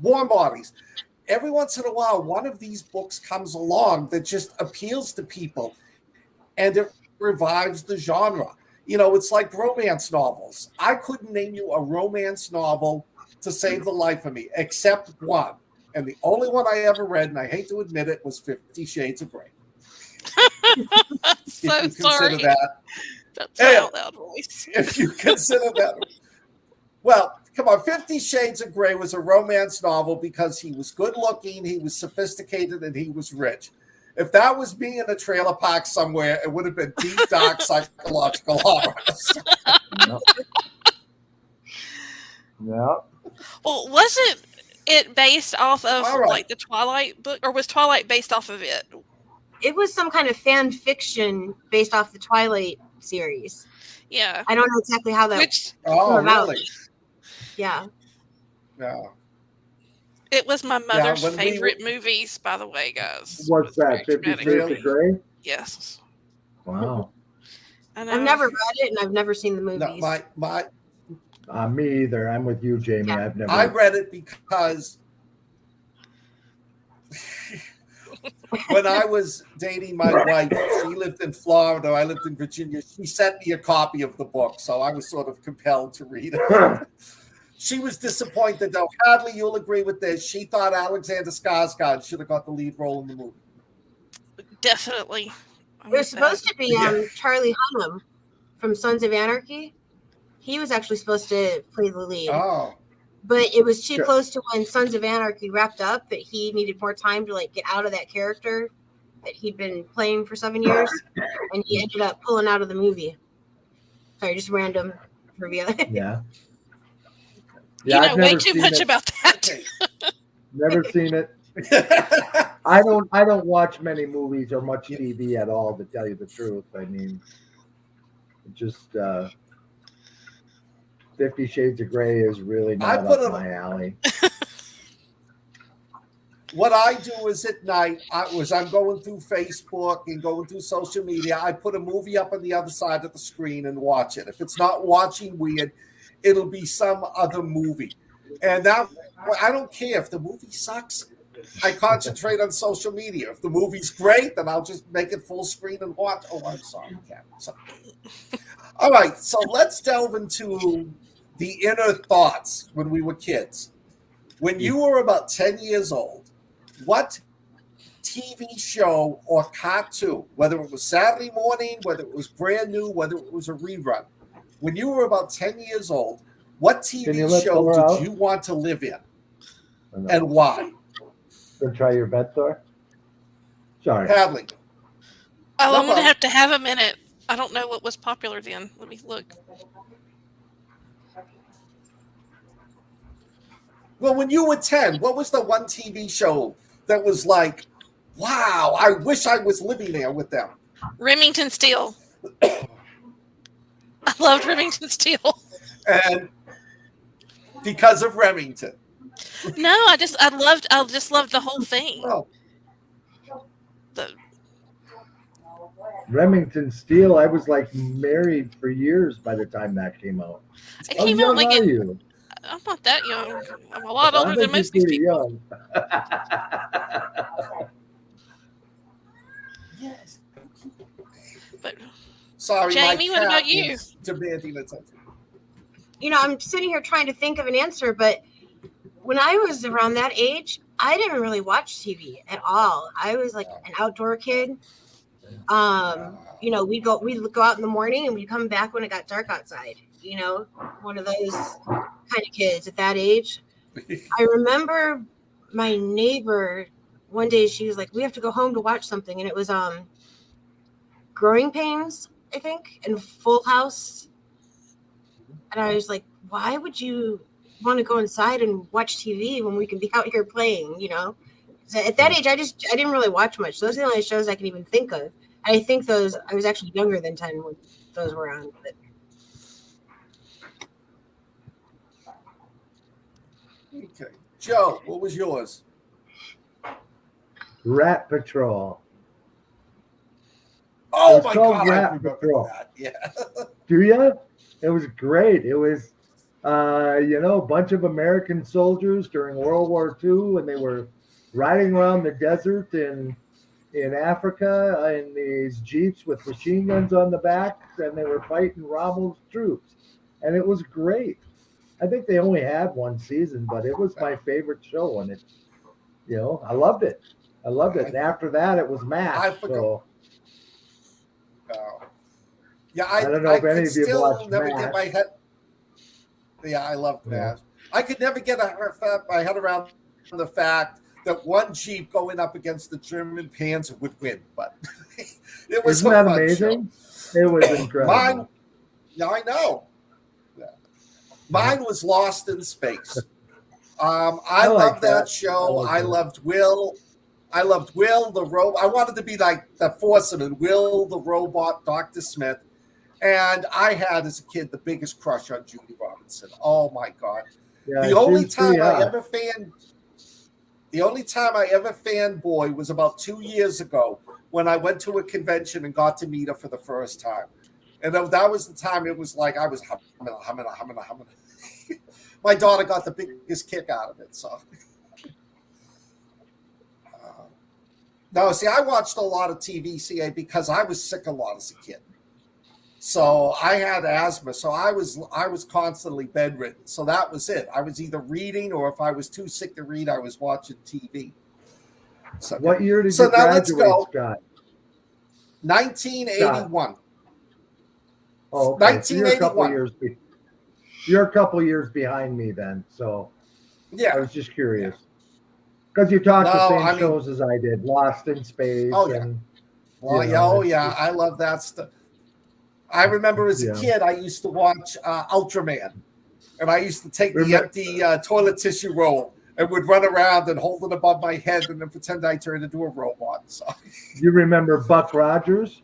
Warm Bodies. Every once in a while, one of these books comes along that just appeals to people, and it revives the genre. It's like romance novels. I couldn't name you a romance novel to save the life of me, except one. And the only one I ever read, and I hate to admit it, was 50 Shades of Grey. So sorry. That's my Yeah. out loud voice. If you consider that. Well, come on. 50 Shades of Grey was a romance novel because he was good looking, he was sophisticated, and he was rich. If that was me in a trailer park somewhere, it would have been deep, dark, psychological horror. Yeah. Yeah. Well, wasn't it based off of All right. like the Twilight book, or was Twilight based off of it? It was some kind of fan fiction based off the Twilight series. Yeah. I don't know exactly how that Which Oh, came about. really? Yeah. Yeah. it was my mother's when we favorite movies, by the way, guys. What's It's that? very 50 dramatic. Shades Really? of Grey? Yes. Wow. I know. I've never read it and I've never seen the No, movies. Me either. I'm with you, Jamie. Yeah. I've never. I read it because when I was dating my wife, she lived in Florida, I lived in Virginia. She sent me a copy of the book, so I was sort of compelled to read it. She was disappointed, though. Hadley, you'll agree with this. She thought Alexander Skarsgård should have got the lead role in the movie. Definitely. It was supposed to be Yeah. Charlie Hunnam from Sons of Anarchy. He was actually supposed to play the lead. Oh, But it was too Sure. close to when Sons of Anarchy wrapped up that he needed more time to like get out of that character that he'd been playing for 7 years, and he ended up pulling out of the movie. Sorry, just random trivia. Yeah. You know way too much about that. okay. Never seen it. I don't watch many movies or much TV at all, to tell you the truth. I mean, just 50 Shades of Grey is really not put up it- my alley. What I do is at night, I'm going through Facebook and going through social media. I put a movie up on the other side of the screen and watch it. If it's not watching weird, it'll be some other movie. And that I don't care if the movie sucks. I concentrate on social media. If the movie's great, then I'll just make it full screen and watch. Oh, I'm sorry, Kat. All right, so let's delve into the inner thoughts when we were kids. When you were about 10 years old, what TV show or cartoon, whether it was Saturday morning, whether it was brand new, whether it was a rerun, when you were about 10 years old, what Can you TV let show Thor did out? you want to live in and why? Go try your bet, Thor. Sorry. Hadley. Oh, No I'm going problem. to have a minute. I don't know what was popular then. Let me look. Well, when you were 10, what was the one TV show that was like, wow, I wish I was living there with them? Remington Steel. I loved Remington Steel. And because of Remington. No, I just loved the whole thing. Oh, The, Remington Steel, I was like married for years by the time that came out. it How came young out like are in, you? I'm not that young. I'm a lot I older than think you're most of these pretty people. young. yes. But Sorry, Jamie, my what cat about you? is demanding attention. You know, I'm sitting here trying to think of an answer, but when I was around that age, I didn't really watch TV at all. I was like an outdoor kid. You know, we'd go out in the morning and we'd come back when it got dark outside. You know, one of those kind of kids at that age. I remember my neighbor one day, she was like, we have to go home to watch something, and it was Growing Pains, I think, and Full House. And I was like, why would you want to go inside and watch TV when we can be out here playing, you know? So at that age, I didn't really watch much. Those are the only shows I can even think of. I think I was actually younger than 10 when those were on. But. Okay. Joe, what was yours? Rat Patrol. Oh It's my called God, I Rat remember Patrol. that. Yeah. Do you? It was great. It was, a bunch of American soldiers during World War II, and they were riding around the desert in Africa in these jeeps with machine guns on the back, and they were fighting Rommel's troops, and it was great. I think they only had one season, but it was my favorite show, and it, I loved it. And after that, it was I MASH. forgot. So Oh. Yeah, I don't know if any could of you have still watched never MASH. get my head. Yeah, I love Yeah. MASH. I could never get my head around the fact that one Jeep going up against the German Panzer would win, but it was Isn't a that fun amazing? It was show. incredible. Yeah, I know. Yeah. Mine was Lost in Space. I I like love that that. show. I like I that. loved Will. I loved Will the robot. I wanted to be like the foursome and Will the robot, Dr. Smith. And I had as a kid the biggest crush on Judy Robinson. Oh my God. Yeah, The only she's pretty time I hot. ever fanboy was about 2 years ago when I went to a convention and got to meet her for the first time. And that was the time it was like I was humming. My daughter got the biggest kick out of it. So, no, see, I watched a lot of TV, CA, because I was sick a lot as a kid. So I had asthma, so I was constantly bedridden. So that was it. I was either reading, or if I was too sick to read, I was watching TV. So, What year did so you now let's graduate, go. Scott? 1981. Oh, okay. So you're a couple 1981. years. You're a couple years behind me then. So I Yeah. was just curious because you talked the No, same I mean- shows as I did, Lost in Space. Oh, yeah. And, Well, you yeah, know, oh it's yeah, just- I love that stuff. I remember as a Yeah. kid, I used to watch Ultraman, and I used to take the Remember- empty toilet tissue roll and would run around and hold it above my head and then pretend I turned into a robot. So, You remember Buck Rogers?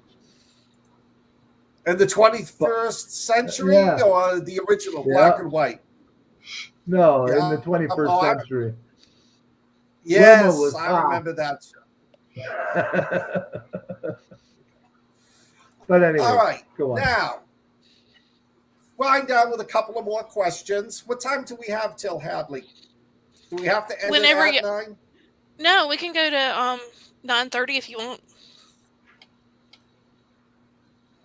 in the 21st century, Yeah. or the original Yeah. black and white? No, Yeah. in the 21st Oh, I- century. Yes, was I hot. remember that show. But anyway, All right, go on. now wind down with a couple of more questions. What time do we have till, Hadley? Do we have to end Whenever it at you- 9? No, we can go to 9:30 if you want.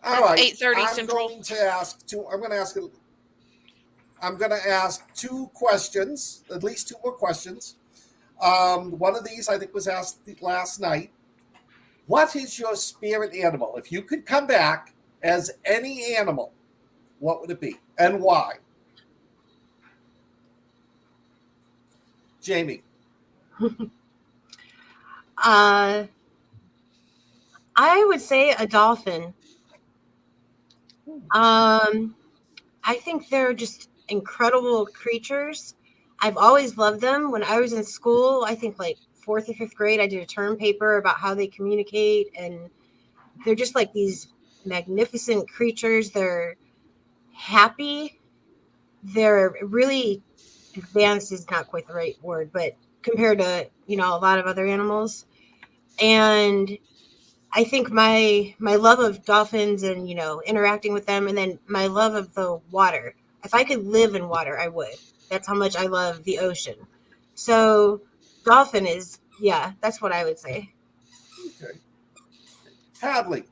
All That's right. 8:30 I'm Central. going to ask two. I'm going to ask two questions, at least two more questions. One of these I think was asked last night. What is your spirit animal? If you could come back as any animal, what would it be and why? Jamie. I would say a dolphin. I think they're just incredible creatures. I've always loved them. When I was in school, I think like 4th or 5th grade, I did a term paper about how they communicate, and they're just like these magnificent creatures. They're happy. They're really advanced is not quite the right word, but compared to, a lot of other animals. And I think my love of dolphins and, interacting with them, and then my love of the water. If I could live in water, I would. That's how much I love the ocean. So dolphin is, that's what I would say. Okay. Hadley.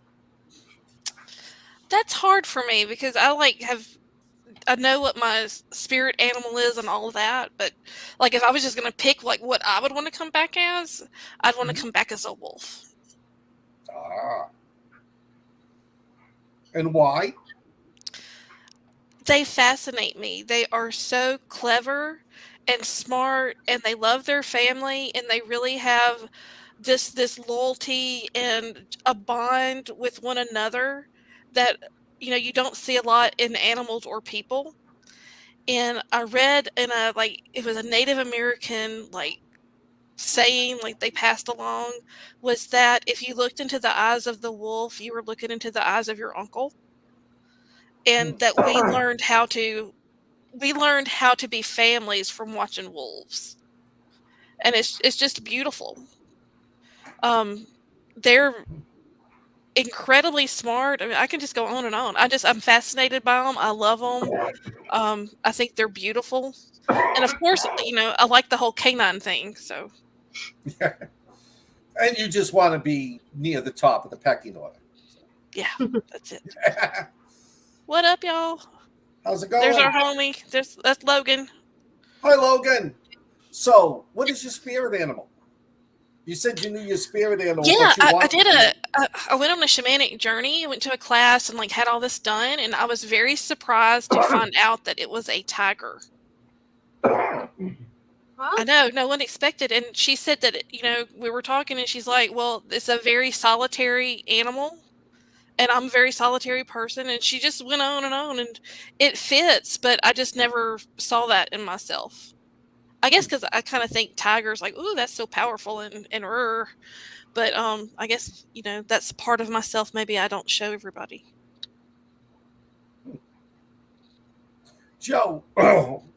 That's hard for me because I know what my spirit animal is and all of that, but like if I was just gonna pick like what I would want to come back as, I'd want to come back as a wolf. And why? They fascinate me. They are so clever and smart, and they love their family, and they really have this loyalty and a bond with one another that you don't see a lot in animals or people. And I read in it was a Native American saying they passed along, was that if you looked into the eyes of the wolf, you were looking into the eyes of your uncle. And that we learned how to be families from watching wolves. And it's just beautiful. They're incredibly smart. I mean, I can just go on and on. I'm fascinated by them. I love them. I think they're beautiful. And of course, I like the whole canine thing. So, And you just want to be near the top of the pecking order. yeah, that's it. What up, y'all? How's it going? There's our homie. That's Logan. Hi, Logan. So, what is your spirit animal? You said you knew your spirit animal, Yeah, but you I want did I went on a shamanic journey. I went to a class and like had all this done, and I was very surprised to find out that it was a tiger. I Huh? know, no one expected, and she said that we were talking, and she's like, "Well, it's a very solitary animal, and I'm a very solitary person," and she just went on, and it fits, but I just never saw that in myself. I guess because I kind of think tigers like, "Ooh, that's so powerful and rare," but I guess that's part of myself. Maybe I don't show everybody. Joe.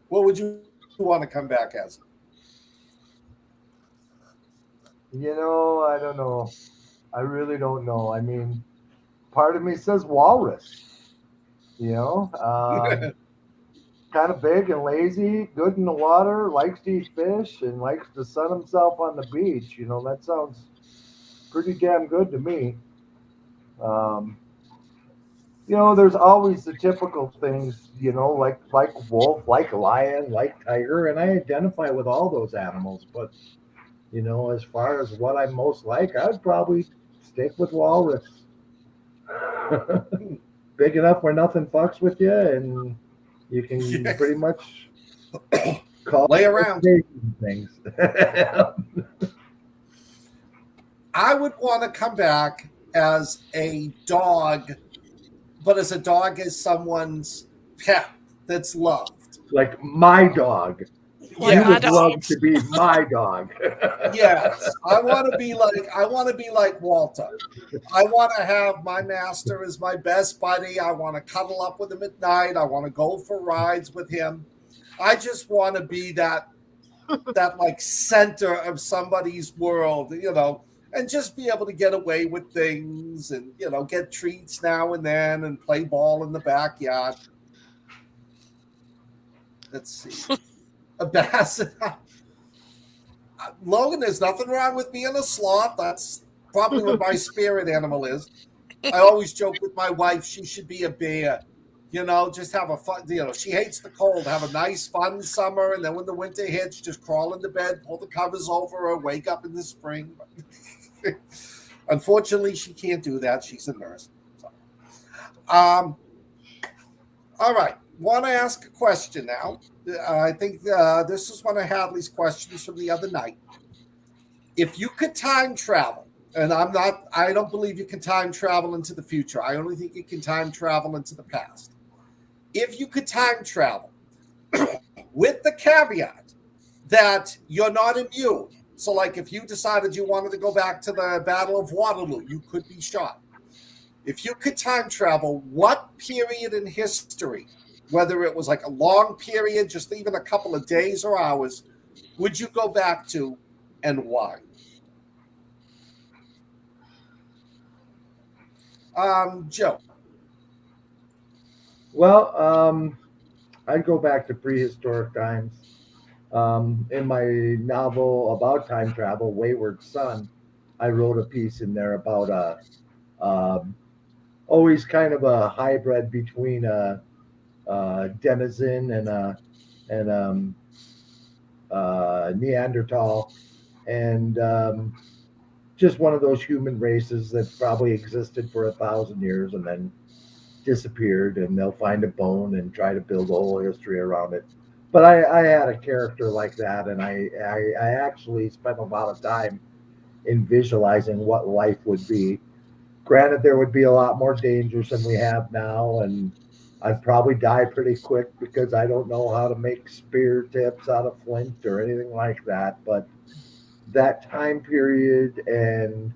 What would you want to come back as? I don't know. I really don't know. I mean, part of me says walrus. You know, kind of big and lazy, good in the water, likes to eat fish, and likes to sun himself on the beach. That sounds pretty damn good to me. Um, there's always the typical things, like wolf, like lion, like tiger, and I identify with all those animals. But as far as what I most like, I'd probably stick with walrus. Big enough where nothing fucks with you, and you can pretty much call Lay around. things. I would want to come back as a dog, but as a dog as someone's pet that's loved. Like my dog. Like You my would dog. love to be my dog. Yes, I want to be like Walter. I want to have my master as my best buddy. I want to cuddle up with him at night. I want to go for rides with him. I just want to be that like center of somebody's world, and just be able to get away with things and get treats now and then and play ball in the backyard. Let's see. A basset. Logan, there's nothing wrong with being a sloth. That's probably what my spirit animal is. I always joke with my wife, she should be a bear. Just have a fun, she hates the cold. Have a nice, fun summer. And then when the winter hits, just crawl into bed, pull the covers over her, wake up in the spring. Unfortunately, she can't do that. She's a nurse. So. All right. Want to ask a question now. I think this is one of Hadley's questions from the other night. If you could time travel, and I don't believe you can time travel into the future. I only think you can time travel into the past. If you could time travel with the caveat that you're not immune. So like if you decided you wanted to go back to the Battle of Waterloo, you could be shot. If you could time travel, what period in history, whether it was like a long period, just even a couple of days or hours, would you go back to and why? Joe. Well, I'd go back to prehistoric times. In my novel about time travel, Wayward Son, I wrote a piece in there about always kind of a hybrid between a denizen and Neanderthal, and just one of those human races that probably existed for 1,000 years and then disappeared, and they'll find a bone and try to build a whole history around it. But I had a character like that, and I actually spent a lot of time in visualizing what life would be. Granted, there would be a lot more dangers than we have now, and I'd probably die pretty quick because I don't know how to make spear tips out of flint or anything like that. But that time period and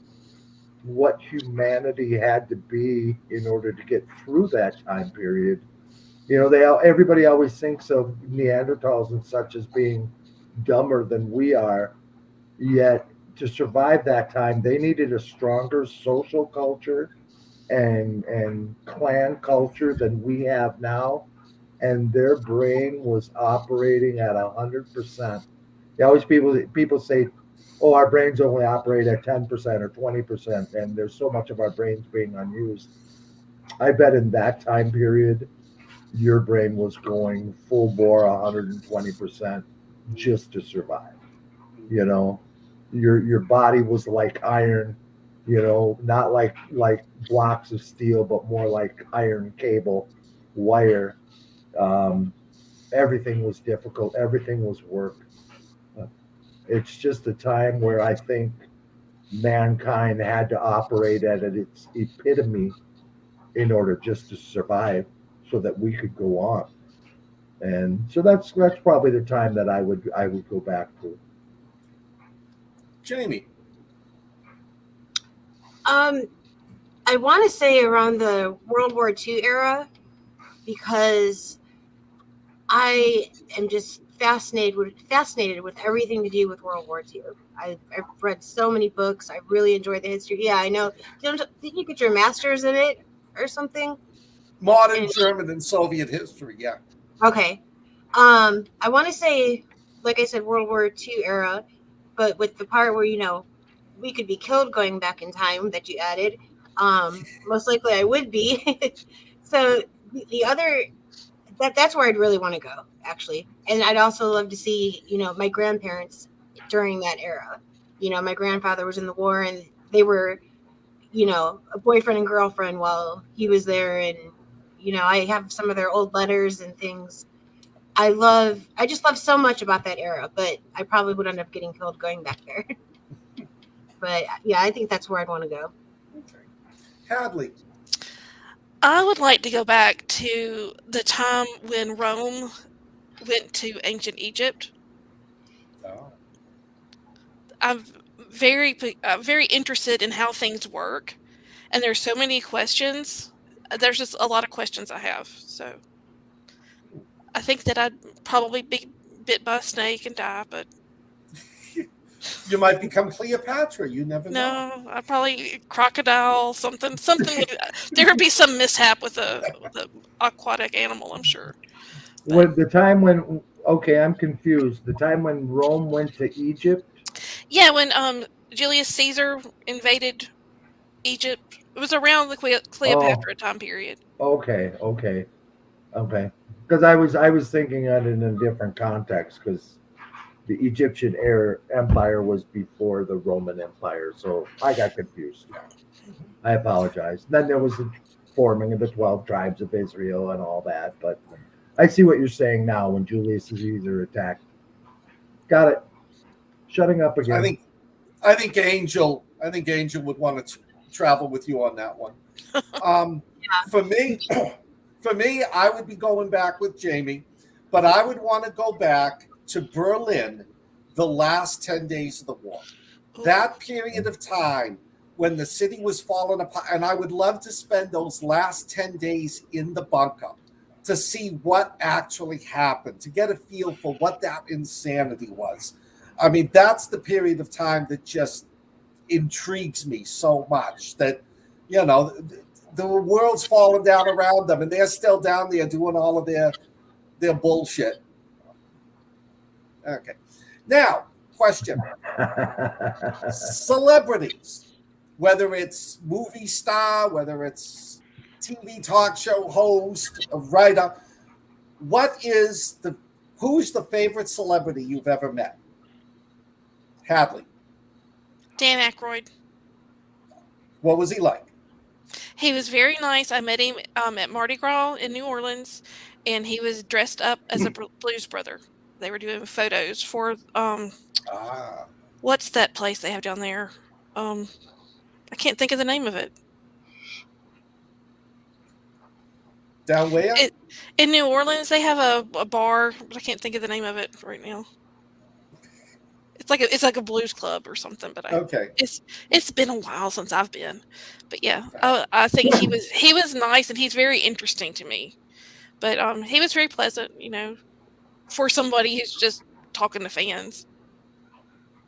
what humanity had to be in order to get through that time period. Everybody always thinks of Neanderthals and such as being dumber than we are, yet to survive that time, they needed a stronger social culture and clan culture than we have now, and their brain was operating at 100%. Always people say, "Oh, our brains only operate at 10% or 20%," and there's so much of our brains being unused. I bet in that time period, your brain was going full bore 120% just to survive. You know, your body was like iron, not like blocks of steel, but more like iron cable, wire. Um, Everything was difficult. Everything was work. Uh, It's just a time where I think mankind had to operate at its epitome in order just to survive, so that we could go on. And so that's probably the time that I would go back to. Jamie. Um, I want to say around the World War II era because I am just fascinated with everything to do with World War II. I've read so many books. I really enjoy the history. Yeah, I know. Did you get your master's in it or something? Modern And, German and Soviet history, yeah. okay. I want to say, like I said, World War II era, but with the part where we could be killed going back in time that you added. Most likely I would be. So the other that's where I'd really want to go, actually. And I'd also love to see, my grandparents during that era. My grandfather was in the war and they were, a boyfriend and girlfriend while he was there. And, I have some of their old letters and things. I just love so much about that era, but I probably would end up getting killed going back there. But yeah, I think that's where I'd want to go. Okay. Hadley. I would like to go back to the time when Rome went to ancient Egypt. Oh. I'm very interested in how things work, and there's so many questions. There's just a lot of questions I have. So I think that I'd probably be bit by a snake and die, but You might become Cleopatra. You never know. no, I'd probably crocodile something. Something would there would be some mishap with the aquatic animal, I'm sure. When the time when Okay, I'm confused. The time when Rome went to Egypt. Yeah, when Julius Caesar invaded Egypt, it was around the Oh, Cleopatra time period. okay, okay, okay. Because I was thinking of it in a different context. Because the Egyptian Empire was before the Roman Empire, so I got confused. I apologize. Then there was the forming of the 12 tribes of Israel and all that. But I see what you're saying now when Julius Caesar attacked. Got it. Shutting up I again. think I think Angel would want to travel with you on that one. Um, for me, I would be going back with Jamie, but I would want to go back to Berlin the last 10 days of the war. Ooh. That period of time when the city was falling apart, and I would love to spend those last 10 days in the bunker to see what actually happened, to get a feel for what that insanity was. I mean, that's the period of time that just intrigues me so much that, you know, the world's falling down around them and they're still down there doing all of their bullshit. Okay. Now, question. Celebrities, whether it's movie star, whether it's TV talk show host, a writer, who's the favorite celebrity you've ever met? Hadley. Dan Aykroyd. What was he like? He was very nice. I met him at Mardi Gras in New Orleans, and he was dressed up as a Blues Brother. They were doing photos for Ah, what's that place they have down there? I can't think of the name of it. down where? In New Orleans, they have a bar. But I can't think of the name of it right now. It's like a blues club or something. But Okay. it's been a while since I've been. But yeah, I think he was nice and he's very interesting to me. But he was very pleasant, for somebody who's just talking to fans.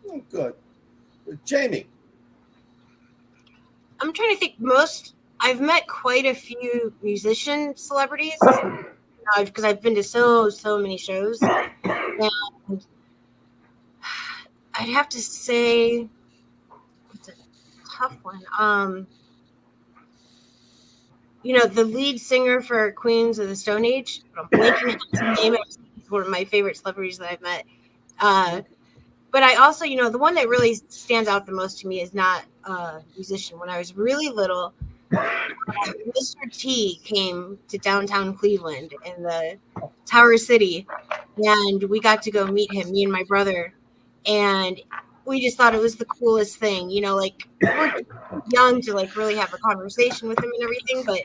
Oh, good. Jamie. I'm trying to think. I've met quite a few musician celebrities because I've been to so many shows. And I'd have to say it's a tough one. The lead singer for Queens of the Stone Age. I'm blanking on his name. He's one of my favorite celebrities that I've met. But I also, the one that really stands out the most to me is not a musician. When I was really little, Mr. T came to downtown Cleveland in the Tower City, and we got to go meet him, me and my brother, and we just thought it was the coolest thing. Like, we're young to like really have a conversation with him and everything, but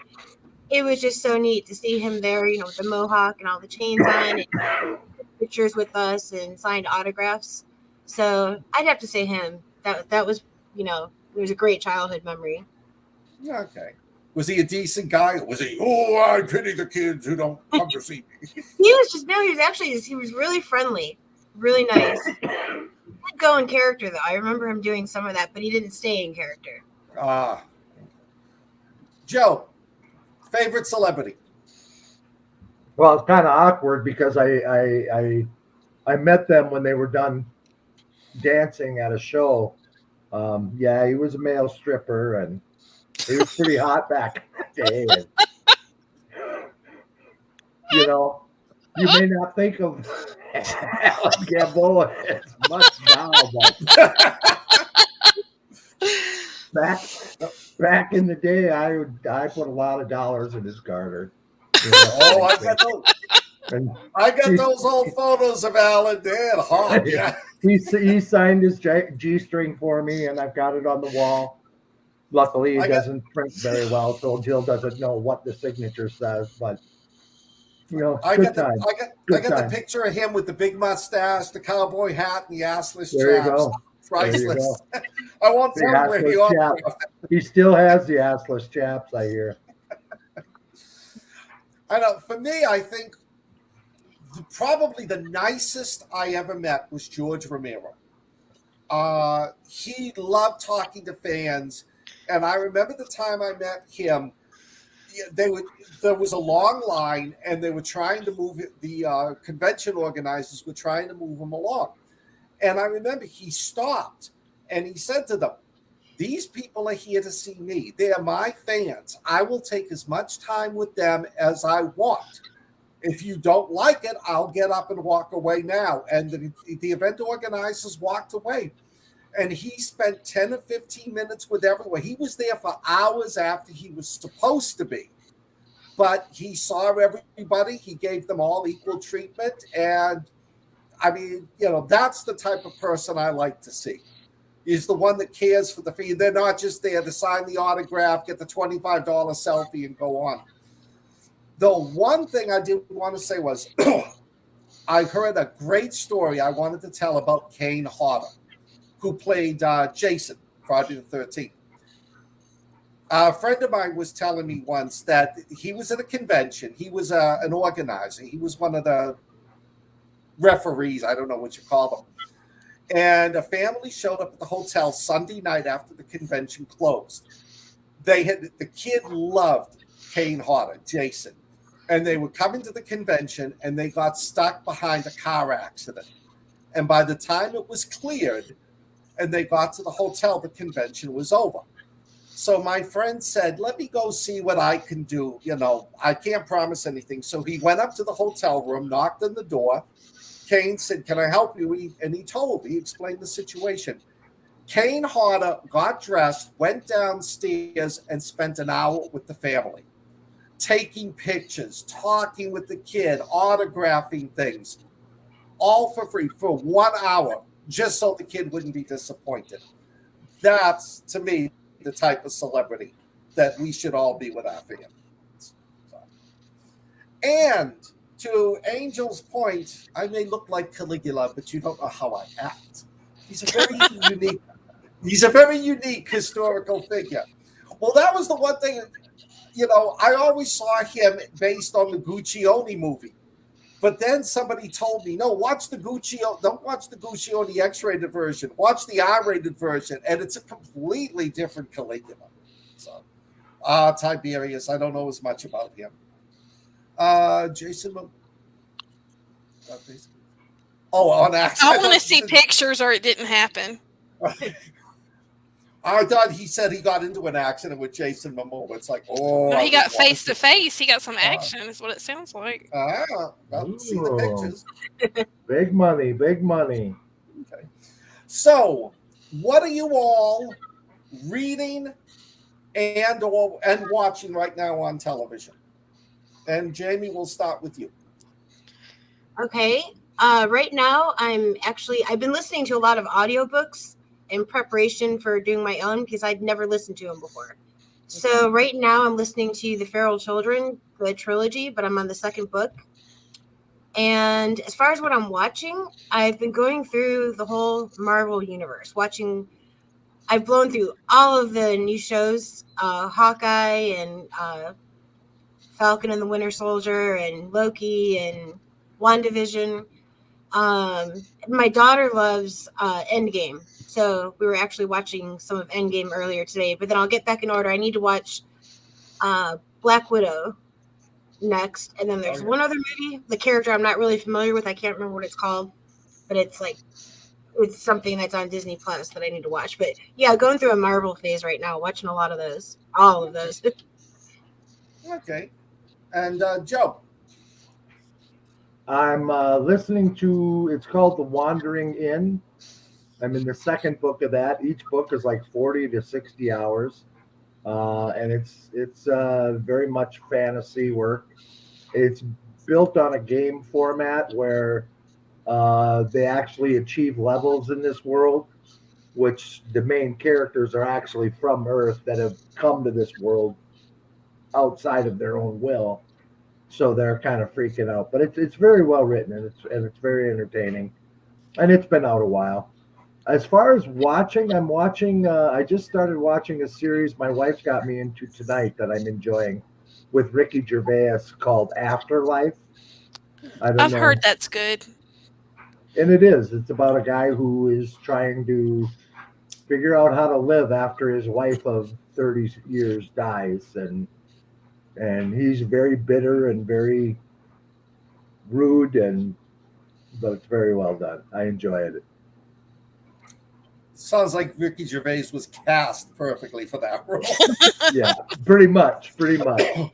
it was just so neat to see him there, with the mohawk and all the chains on, and pictures with us and signed autographs. So I'd have to say him. That was, it was a great childhood memory. Okay. Was he a decent guy? Or was he, oh, I pity the kids who don't come to see me? He was really friendly, really nice. He did go in character, though. I remember him doing some of that, but he didn't stay in character. Joe, favorite celebrity? Well, it's kind of awkward because I met them when they were done dancing at a show. Yeah, he was a male stripper, and he was pretty hot back in the day. And, you may not think of Alan Gamboa as much now, but back in the day, I put a lot of dollars in his garter. Oh, I got those old photos of Alan there. Oh, yeah. He signed his G-string for me, and I've got it on the wall. Luckily, he doesn't print very well, so Jill doesn't know what the signature says. But I got the picture of him with the big mustache, the cowboy hat, and the assless there chaps. You go. Priceless. I won't tell him where he autographed. He still has the assless chaps, I hear. I know. For me, I think probably the nicest I ever met was George Romero. He loved talking to fans, and I remember the time I met him. There was a long line, and they were trying to move it. The convention organizers were trying to move him along, and I remember he stopped and he said to them, "These people are here to see me. They are my fans. I will take as much time with them as I want. If you don't like it, I'll get up and walk away now." And the event organizers walked away. And he spent 10 or 15 minutes with everyone. He was there for hours after he was supposed to be. But he saw everybody. He gave them all equal treatment. And, I mean, that's the type of person I like to see. Is the one that cares for the fee. They're not just there to sign the autograph, get the $25 selfie, and go on. The one thing I did want to say was I heard a great story I wanted to tell about Kane Hodder, who played Jason, Friday the 13th. A friend of mine was telling me once that he was at a convention. He was an organizer. He was one of the referees. I don't know what you call them. And a family showed up at the hotel Sunday night after the convention closed. The kid loved Kane Hodder, Jason. And they were coming to the convention, and they got stuck behind a car accident. And by the time it was cleared and they got to the hotel, the convention was over. So my friend said, let me go see what I can do. I can't promise anything. So he went up to the hotel room, knocked on the door. Kane said, can I help you? He explained the situation. Kane Hodder got dressed, went downstairs, and spent an hour with the family, taking pictures, talking with the kid, autographing things, all for free for 1 hour, just so the kid wouldn't be disappointed. That's, to me, the type of celebrity that we should all be with our fans. And to Angel's point, I may look like Caligula, but you don't know how I act. He's a very unique historical figure. Well, that was the one thing, I always saw him based on the Guccione movie. But then somebody told me, no, don't watch the Guccione X-rated version. Watch the R-rated version, and it's a completely different Caligula. So, Tiberius, I don't know as much about him. Jason, on accident. I want to see pictures, or it didn't happen. I thought he said he got into an accident with Jason Momoa. It's like, no, he got face to face. He got some action, is what it sounds like. Let's see the pictures. Big money. Okay. So, what are you all reading and watching right now on television? And Jaime, we'll start with you. Okay. Right now, I've been listening to a lot of audiobooks in preparation for doing my own because I'd never listened to them before. So right now I'm listening to The Feral Children, the trilogy, but I'm on the second book. And as far as what I'm watching, I've been going through the whole Marvel universe, I've blown through all of the new shows, Hawkeye and Falcon and the Winter Soldier and Loki and WandaVision. My daughter loves Endgame, so we were actually watching some of Endgame earlier today. But then I'll get back in order. I need to watch Black Widow next, and then there's one other movie. The character I'm not really familiar with. I can't remember what it's called, but it's something that's on Disney Plus that I need to watch. But yeah, going through a Marvel phase right now, watching a lot of those, all of those. Okay, and Joe. I'm listening to, it's called The Wandering Inn. I'm in the second book of that. Each book is like 40 to 60 hours. And it's very much fantasy work. It's built on a game format where they actually achieve levels in this world, which the main characters are actually from Earth that have come to this world outside of their own will. So they're kind of freaking out, but it's very well written and it's very entertaining, and it's been out a while. As far as watching, I'm watching. I just started watching a series my wife got me into tonight that I'm enjoying, with Ricky Gervais called Afterlife. I've heard that's good. And it is. It's about a guy who is trying to figure out how to live after his wife of 30 years dies, and he's very bitter and very rude, but it's very well done. I enjoyed it. Sounds like Ricky Gervais was cast perfectly for that role. Yeah, pretty much. And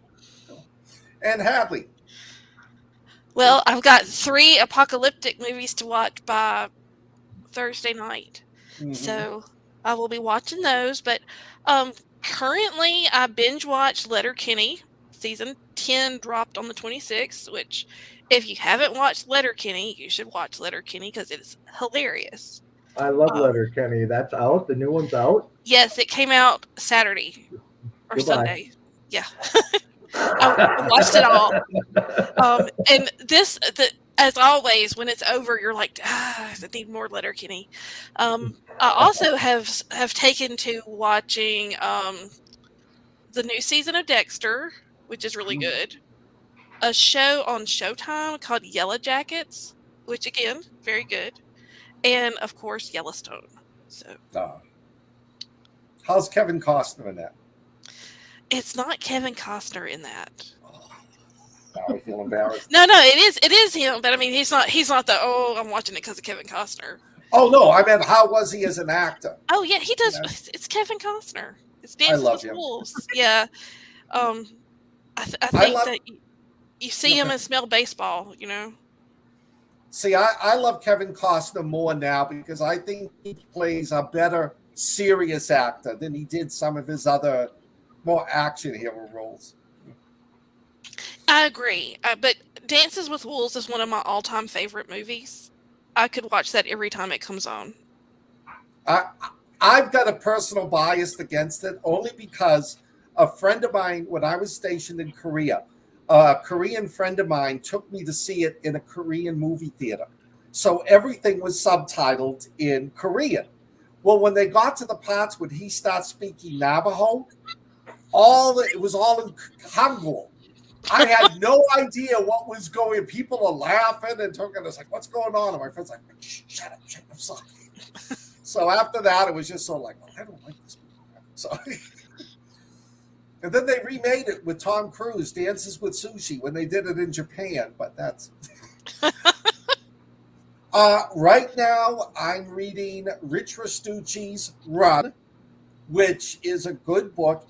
Hadley. Well, I've got 3 apocalyptic movies to watch by Thursday night. Mm-hmm. So I will be watching those. But currently, I binge watched Letterkenny. Season 10 dropped on the 26th, which if you haven't watched Letterkenny, you should watch Letterkenny because it's hilarious. I love Letterkenny. That's out? The new one's out? Yes, it came out Saturday or Sunday. Yeah. I watched it all. And as always, when it's over, you're like, I need more Letterkenny. I also have taken to watching the new season of Dexter, which is really good. A show on Showtime called Yellow Jackets, which again, very good. And of course, Yellowstone. So, how's Kevin Costner in that? It's not Kevin Costner in that. Now I feel embarrassed. No, it is him. But I mean, he's not the. Oh, I'm watching it because of Kevin Costner. Oh no, I meant how was he as an actor? Oh yeah, he does. Yeah. It's Kevin Costner. It's Dances with Wolves. Yeah. I think that you see him and smell baseball. You know. See, I love Kevin Costner more now because I think he plays a better serious actor than he did some of his other more action hero roles. I agree. But Dances with Wolves is one of my all-time favorite movies. I could watch that every time it comes on. I've got a personal bias against it only because a friend of mine, when I was stationed in Korea, a Korean friend of mine took me to see it in a Korean movie theater. So everything was subtitled in Korean. Well, when they got to the parts when he started speaking Navajo, it was all in Hangul. I had no idea what was going. People are laughing and talking. It's like, what's going on? And my friend's like, shut up, I'm sorry. So after that, it was just so like, I don't like this movie. So, and then they remade it with Tom Cruise, Dances with Sushi, when they did it in Japan. But that's right now. I'm reading Rich Restucci's Run, which is a good book.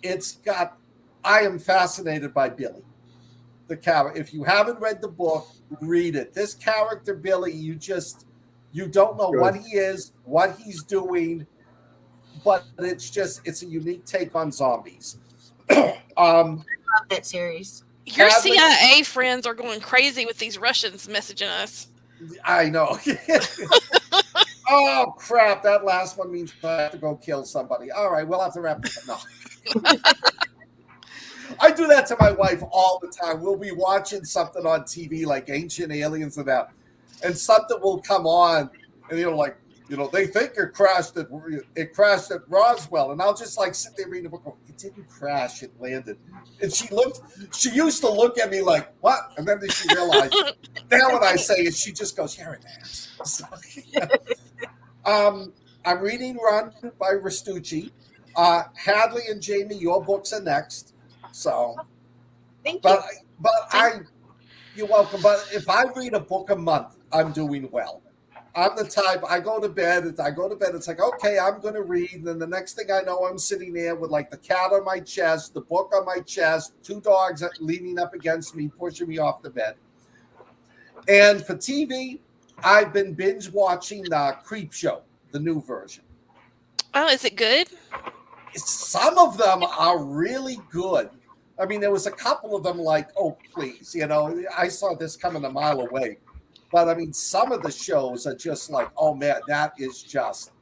I am fascinated by Billy. The character. If you haven't read the book, read it. This character, Billy, You don't know Good. what he is, what he's doing, but it's a unique take on zombies. Love that series. Your Hadley, CIA friends are going crazy with these Russians messaging us. I know. Oh crap! That last one means I have to go kill somebody. All right, we'll have to wrap this up. No. I do that to my wife all the time. We'll be watching something on TV like Ancient Aliens and that, and something will come on, and like, they think it crashed at Roswell, and I'll just like sit there reading the book. Go, it didn't crash; it landed. And she used to look at me like, "What?" And then she realized. Now when I say it, she just goes, "You're an ass." So, yeah. I'm reading Run by Restucci. Hadley and Jaime, your books are next. So, Thank you. you're welcome. But if I read a book a month, I'm doing well. I'm the type, I go to bed, it's like, okay, I'm going to read. And then the next thing I know, I'm sitting there with like the cat on my chest, the book on my chest, 2 dogs leaning up against me, pushing me off the bed. And for TV, I've been binge watching Creep Show, the new version. Oh, is it good? Some of them are really good. I mean, there was a couple of them like, oh, please, I saw this coming a mile away. But I mean, some of the shows are just like, oh man, that is just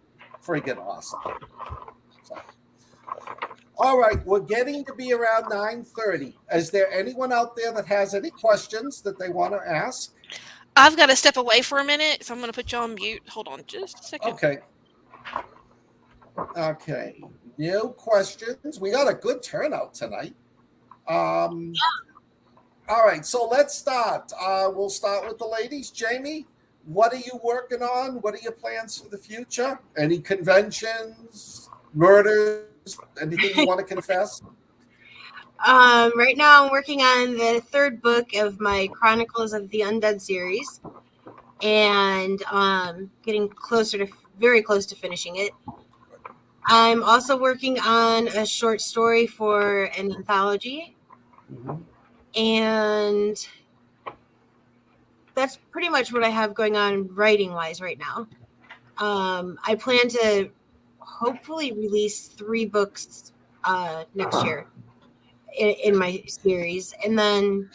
friggin' awesome. So, all right, we're getting to be around 9:30. Is there anyone out there that has any questions that they want to ask? I've got to step away for a minute, so I'm going to put you on mute. Hold on just a second. Okay. No questions. We got a good turnout tonight. All right, so let's start. We'll start with the ladies. Jaime, what are you working on? What are your plans for the future? Any conventions, murders, anything you want to confess? Right now I'm working on the 3rd book of my Chronicles of the Undead series, and getting very close to finishing it. I'm also working on a short story for an anthology, and that's pretty much what I have going on writing-wise right now. I plan to hopefully release 3 books next year in my series, and then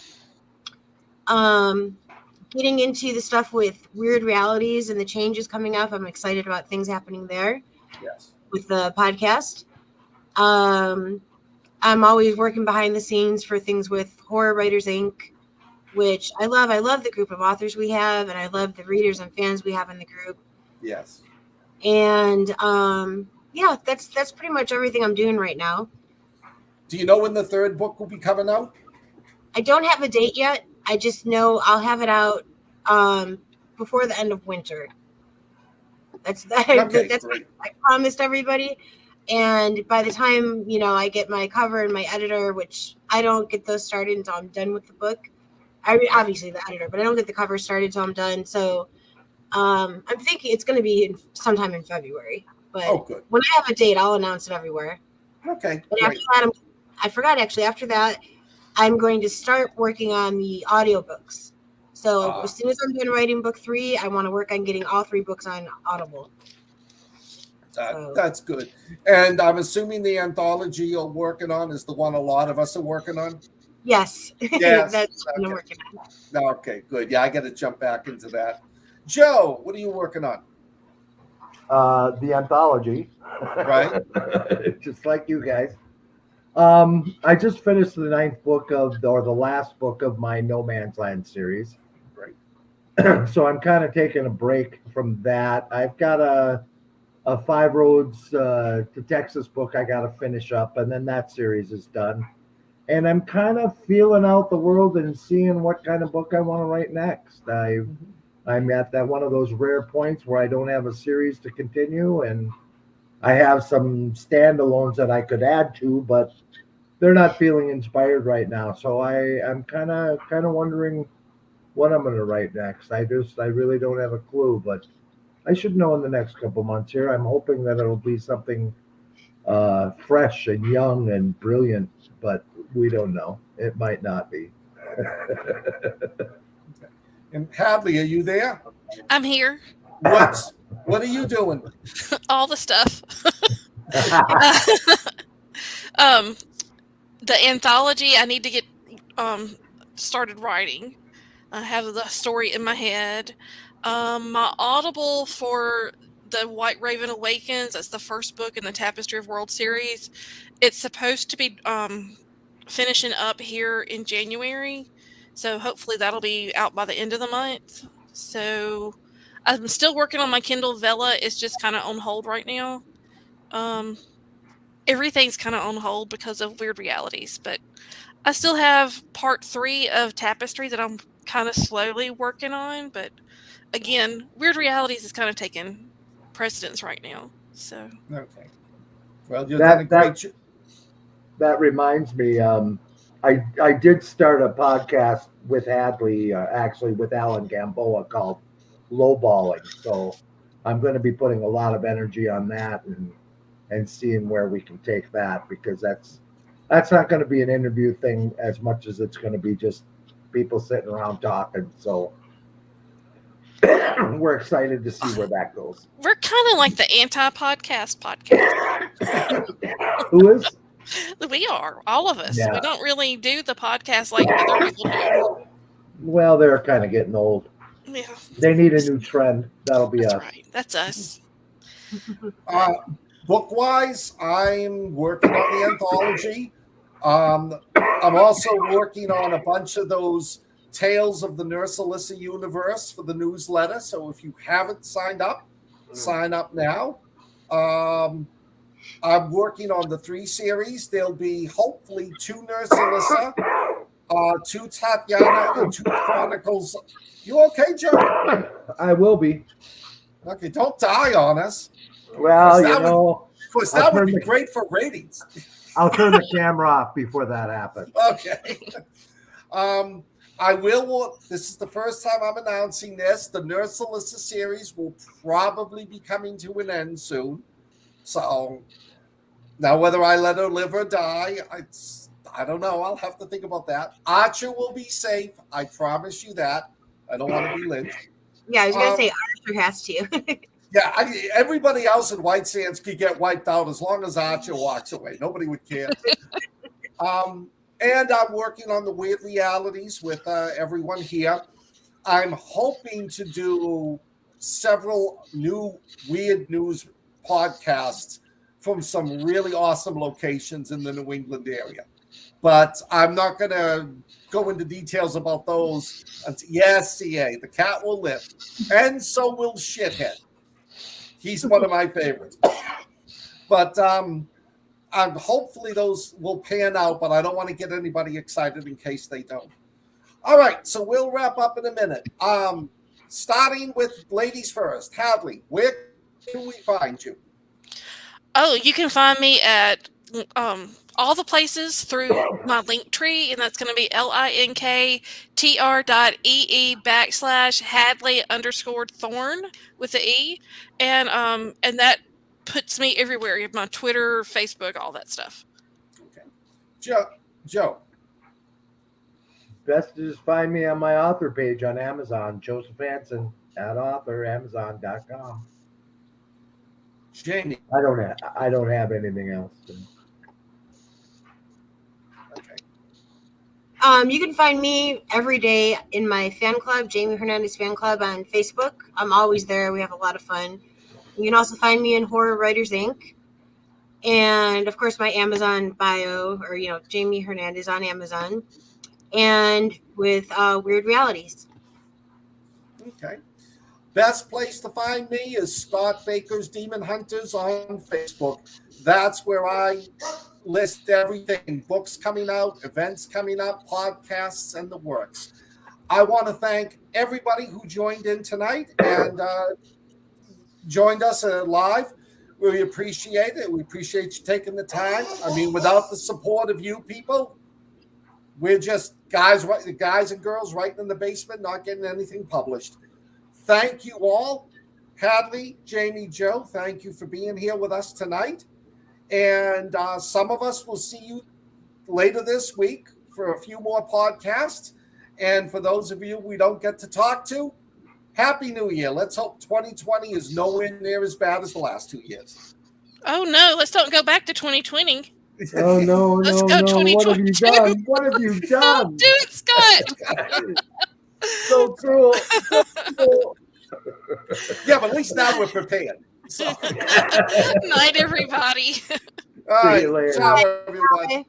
getting into the stuff with Weird Realities and the changes coming up. I'm excited about things happening there. Yes. With the podcast. I'm always working behind the scenes for things with Horror Writers Inc., which I love. I love the group of authors we have, and I love the readers and fans we have in the group. Yes. And yeah, that's pretty much everything I'm doing right now. Do you know when the 3rd book will be coming out? I don't have a date yet. I just know I'll have it out before the end of winter. That's Okay, that's great. what I promised everybody. And by the time, I get my cover and my editor, which I don't get those started until I'm done with the book. I mean, obviously the editor, but I don't get the cover started until I'm done. So I'm thinking it's going to be sometime in February. But good. When I have a date, I'll announce it everywhere. Okay, And great. after that, I forgot actually, after that, I'm going to start working on the audiobooks. So as soon as I'm done writing book 3, I want to work on getting all 3 books on Audible. That's good. And I'm assuming the anthology you're working on is the one a lot of us are working on? Yes. Yes. That's what I'm working on. Okay, good. Yeah, I got to jump back into that. Joe, what are you working on? The anthology. Right. Just like you guys. I just finished the 9th book or the last book of my No Man's Land series. Right. So I'm kind of taking a break from that. I've got a 5 Roads to Texas book I got to finish up, and then that series is done. And I'm kind of feeling out the world and seeing what kind of book I want to write next. I'm at that one of those rare points where I don't have a series to continue, and I have some standalones that I could add to, but they're not feeling inspired right now. So I'm kind of wondering what I'm going to write next. I really don't have a clue, but I should know in the next couple months here. I'm hoping that it'll be something fresh and young and brilliant, but we don't know. It might not be. And Hadley, are you there? I'm here. What are you doing? All the stuff. um, the anthology, I need to get started writing. I have the story in my head. My Audible for the White Raven Awakens, that's the first book in the Tapestry of World series. It's supposed to be finishing up here in January. So hopefully that'll be out by the end of the month. So I'm still working on my Kindle Vella. It's just kind of on hold right now. Um, Everything's kind of on hold because of Weird Realities, but I still have part 3 of Tapestry that I'm kind of slowly working on, but again, Weird Realities is kind of taking precedence right now. So Okay. Well, you've done a great job. That reminds me, I did start a podcast with Hadley, actually with Alan Gamboa, called Lowballing. So I'm going to be putting a lot of energy on that and seeing where we can take that, because that's not going to be an interview thing as much as it's going to be just people sitting around talking. So we're excited to see where that goes. we're kind of like the anti-podcast podcast. Who is? We are, all of us. Yeah. We don't really do the podcast like other people do. Well, they're kind of getting old. Yeah, They need a new trend. That'll be that's us. right. That's us. Book-wise, I'm working on the anthology. I'm also working on a bunch of those Tales of the Nurse Alyssa universe for the newsletter. So if you haven't signed up, sign up now. I'm working on the 3 series. There'll be hopefully 2 Nurse Alyssa, 2 Tatiana, and 2 Chronicles. You okay, Joe? I will be. Okay, don't die on us. Well, That I'll would turn be the- great for ratings. I'll turn the camera off before that happens. Okay. I will. This is the first time I'm announcing this. The Nurse Alyssa series will probably be coming to an end soon. So now, whether I let her live or die, I don't know. I'll have to think about that. Archer will be safe. I promise you that. I don't want to be lynched. Yeah, I was gonna say Archer has to. Yeah, everybody else in White Sands could get wiped out as long as Archer walks away. Nobody would care. And I'm working on the Weird Realities with everyone here. I'm hoping to do several new weird news podcasts from some really awesome locations in the New England area. But I'm not going to go into details about those. Yes, CA, the cat will live. And so will Shithead. He's one of my favorites. But hopefully those will pan out, but I don't want to get anybody excited in case they don't. All right, so we'll wrap up in a minute. Starting with ladies first. Hadley, where can we find you? Oh, you can find me at all the places through my link tree, and that's going to be linktr.ee/Hadley_Thorne with the E, and that puts me everywhere. You have my Twitter, Facebook, all that stuff. Okay, Joe. Best to just find me on my author page on Amazon, Joseph Hansen @author, Amazon.com. Jamie. I don't have anything else. Okay. You can find me every day in my fan club, Jaime Hernandez fan club on Facebook. I'm always there. We have a lot of fun. You can also find me in Horror Writers Inc. And of course, my Amazon bio, or Jaime Hernandez on Amazon, and with Weird Realities. Okay. Best place to find me is Scott Baker's Demon Hunters on Facebook. That's where I list everything. Books coming out, events coming up, podcasts, and the works. I want to thank everybody who joined in tonight and joined us live. We appreciate it. We appreciate you taking the time. I mean, without the support of you people, we're just guys and girls writing in the basement, not getting anything published. Thank you all. Hadley, Jamie, Joe, thank you for being here with us tonight. And some of us will see you later this week for a few more podcasts. And for those of you we don't get to talk to, Happy New Year. Let's hope 2020 is nowhere near as bad as the last 2 years. Oh no, let's don't go back to 2020. Oh no, Let's no, go no! What have you 2022. done? What have you Don't done? do it, Scott. So cruel. So cruel. Yeah, but at least now we're prepared. So, Night, everybody. all See you right. later. Ciao, everybody. Bye.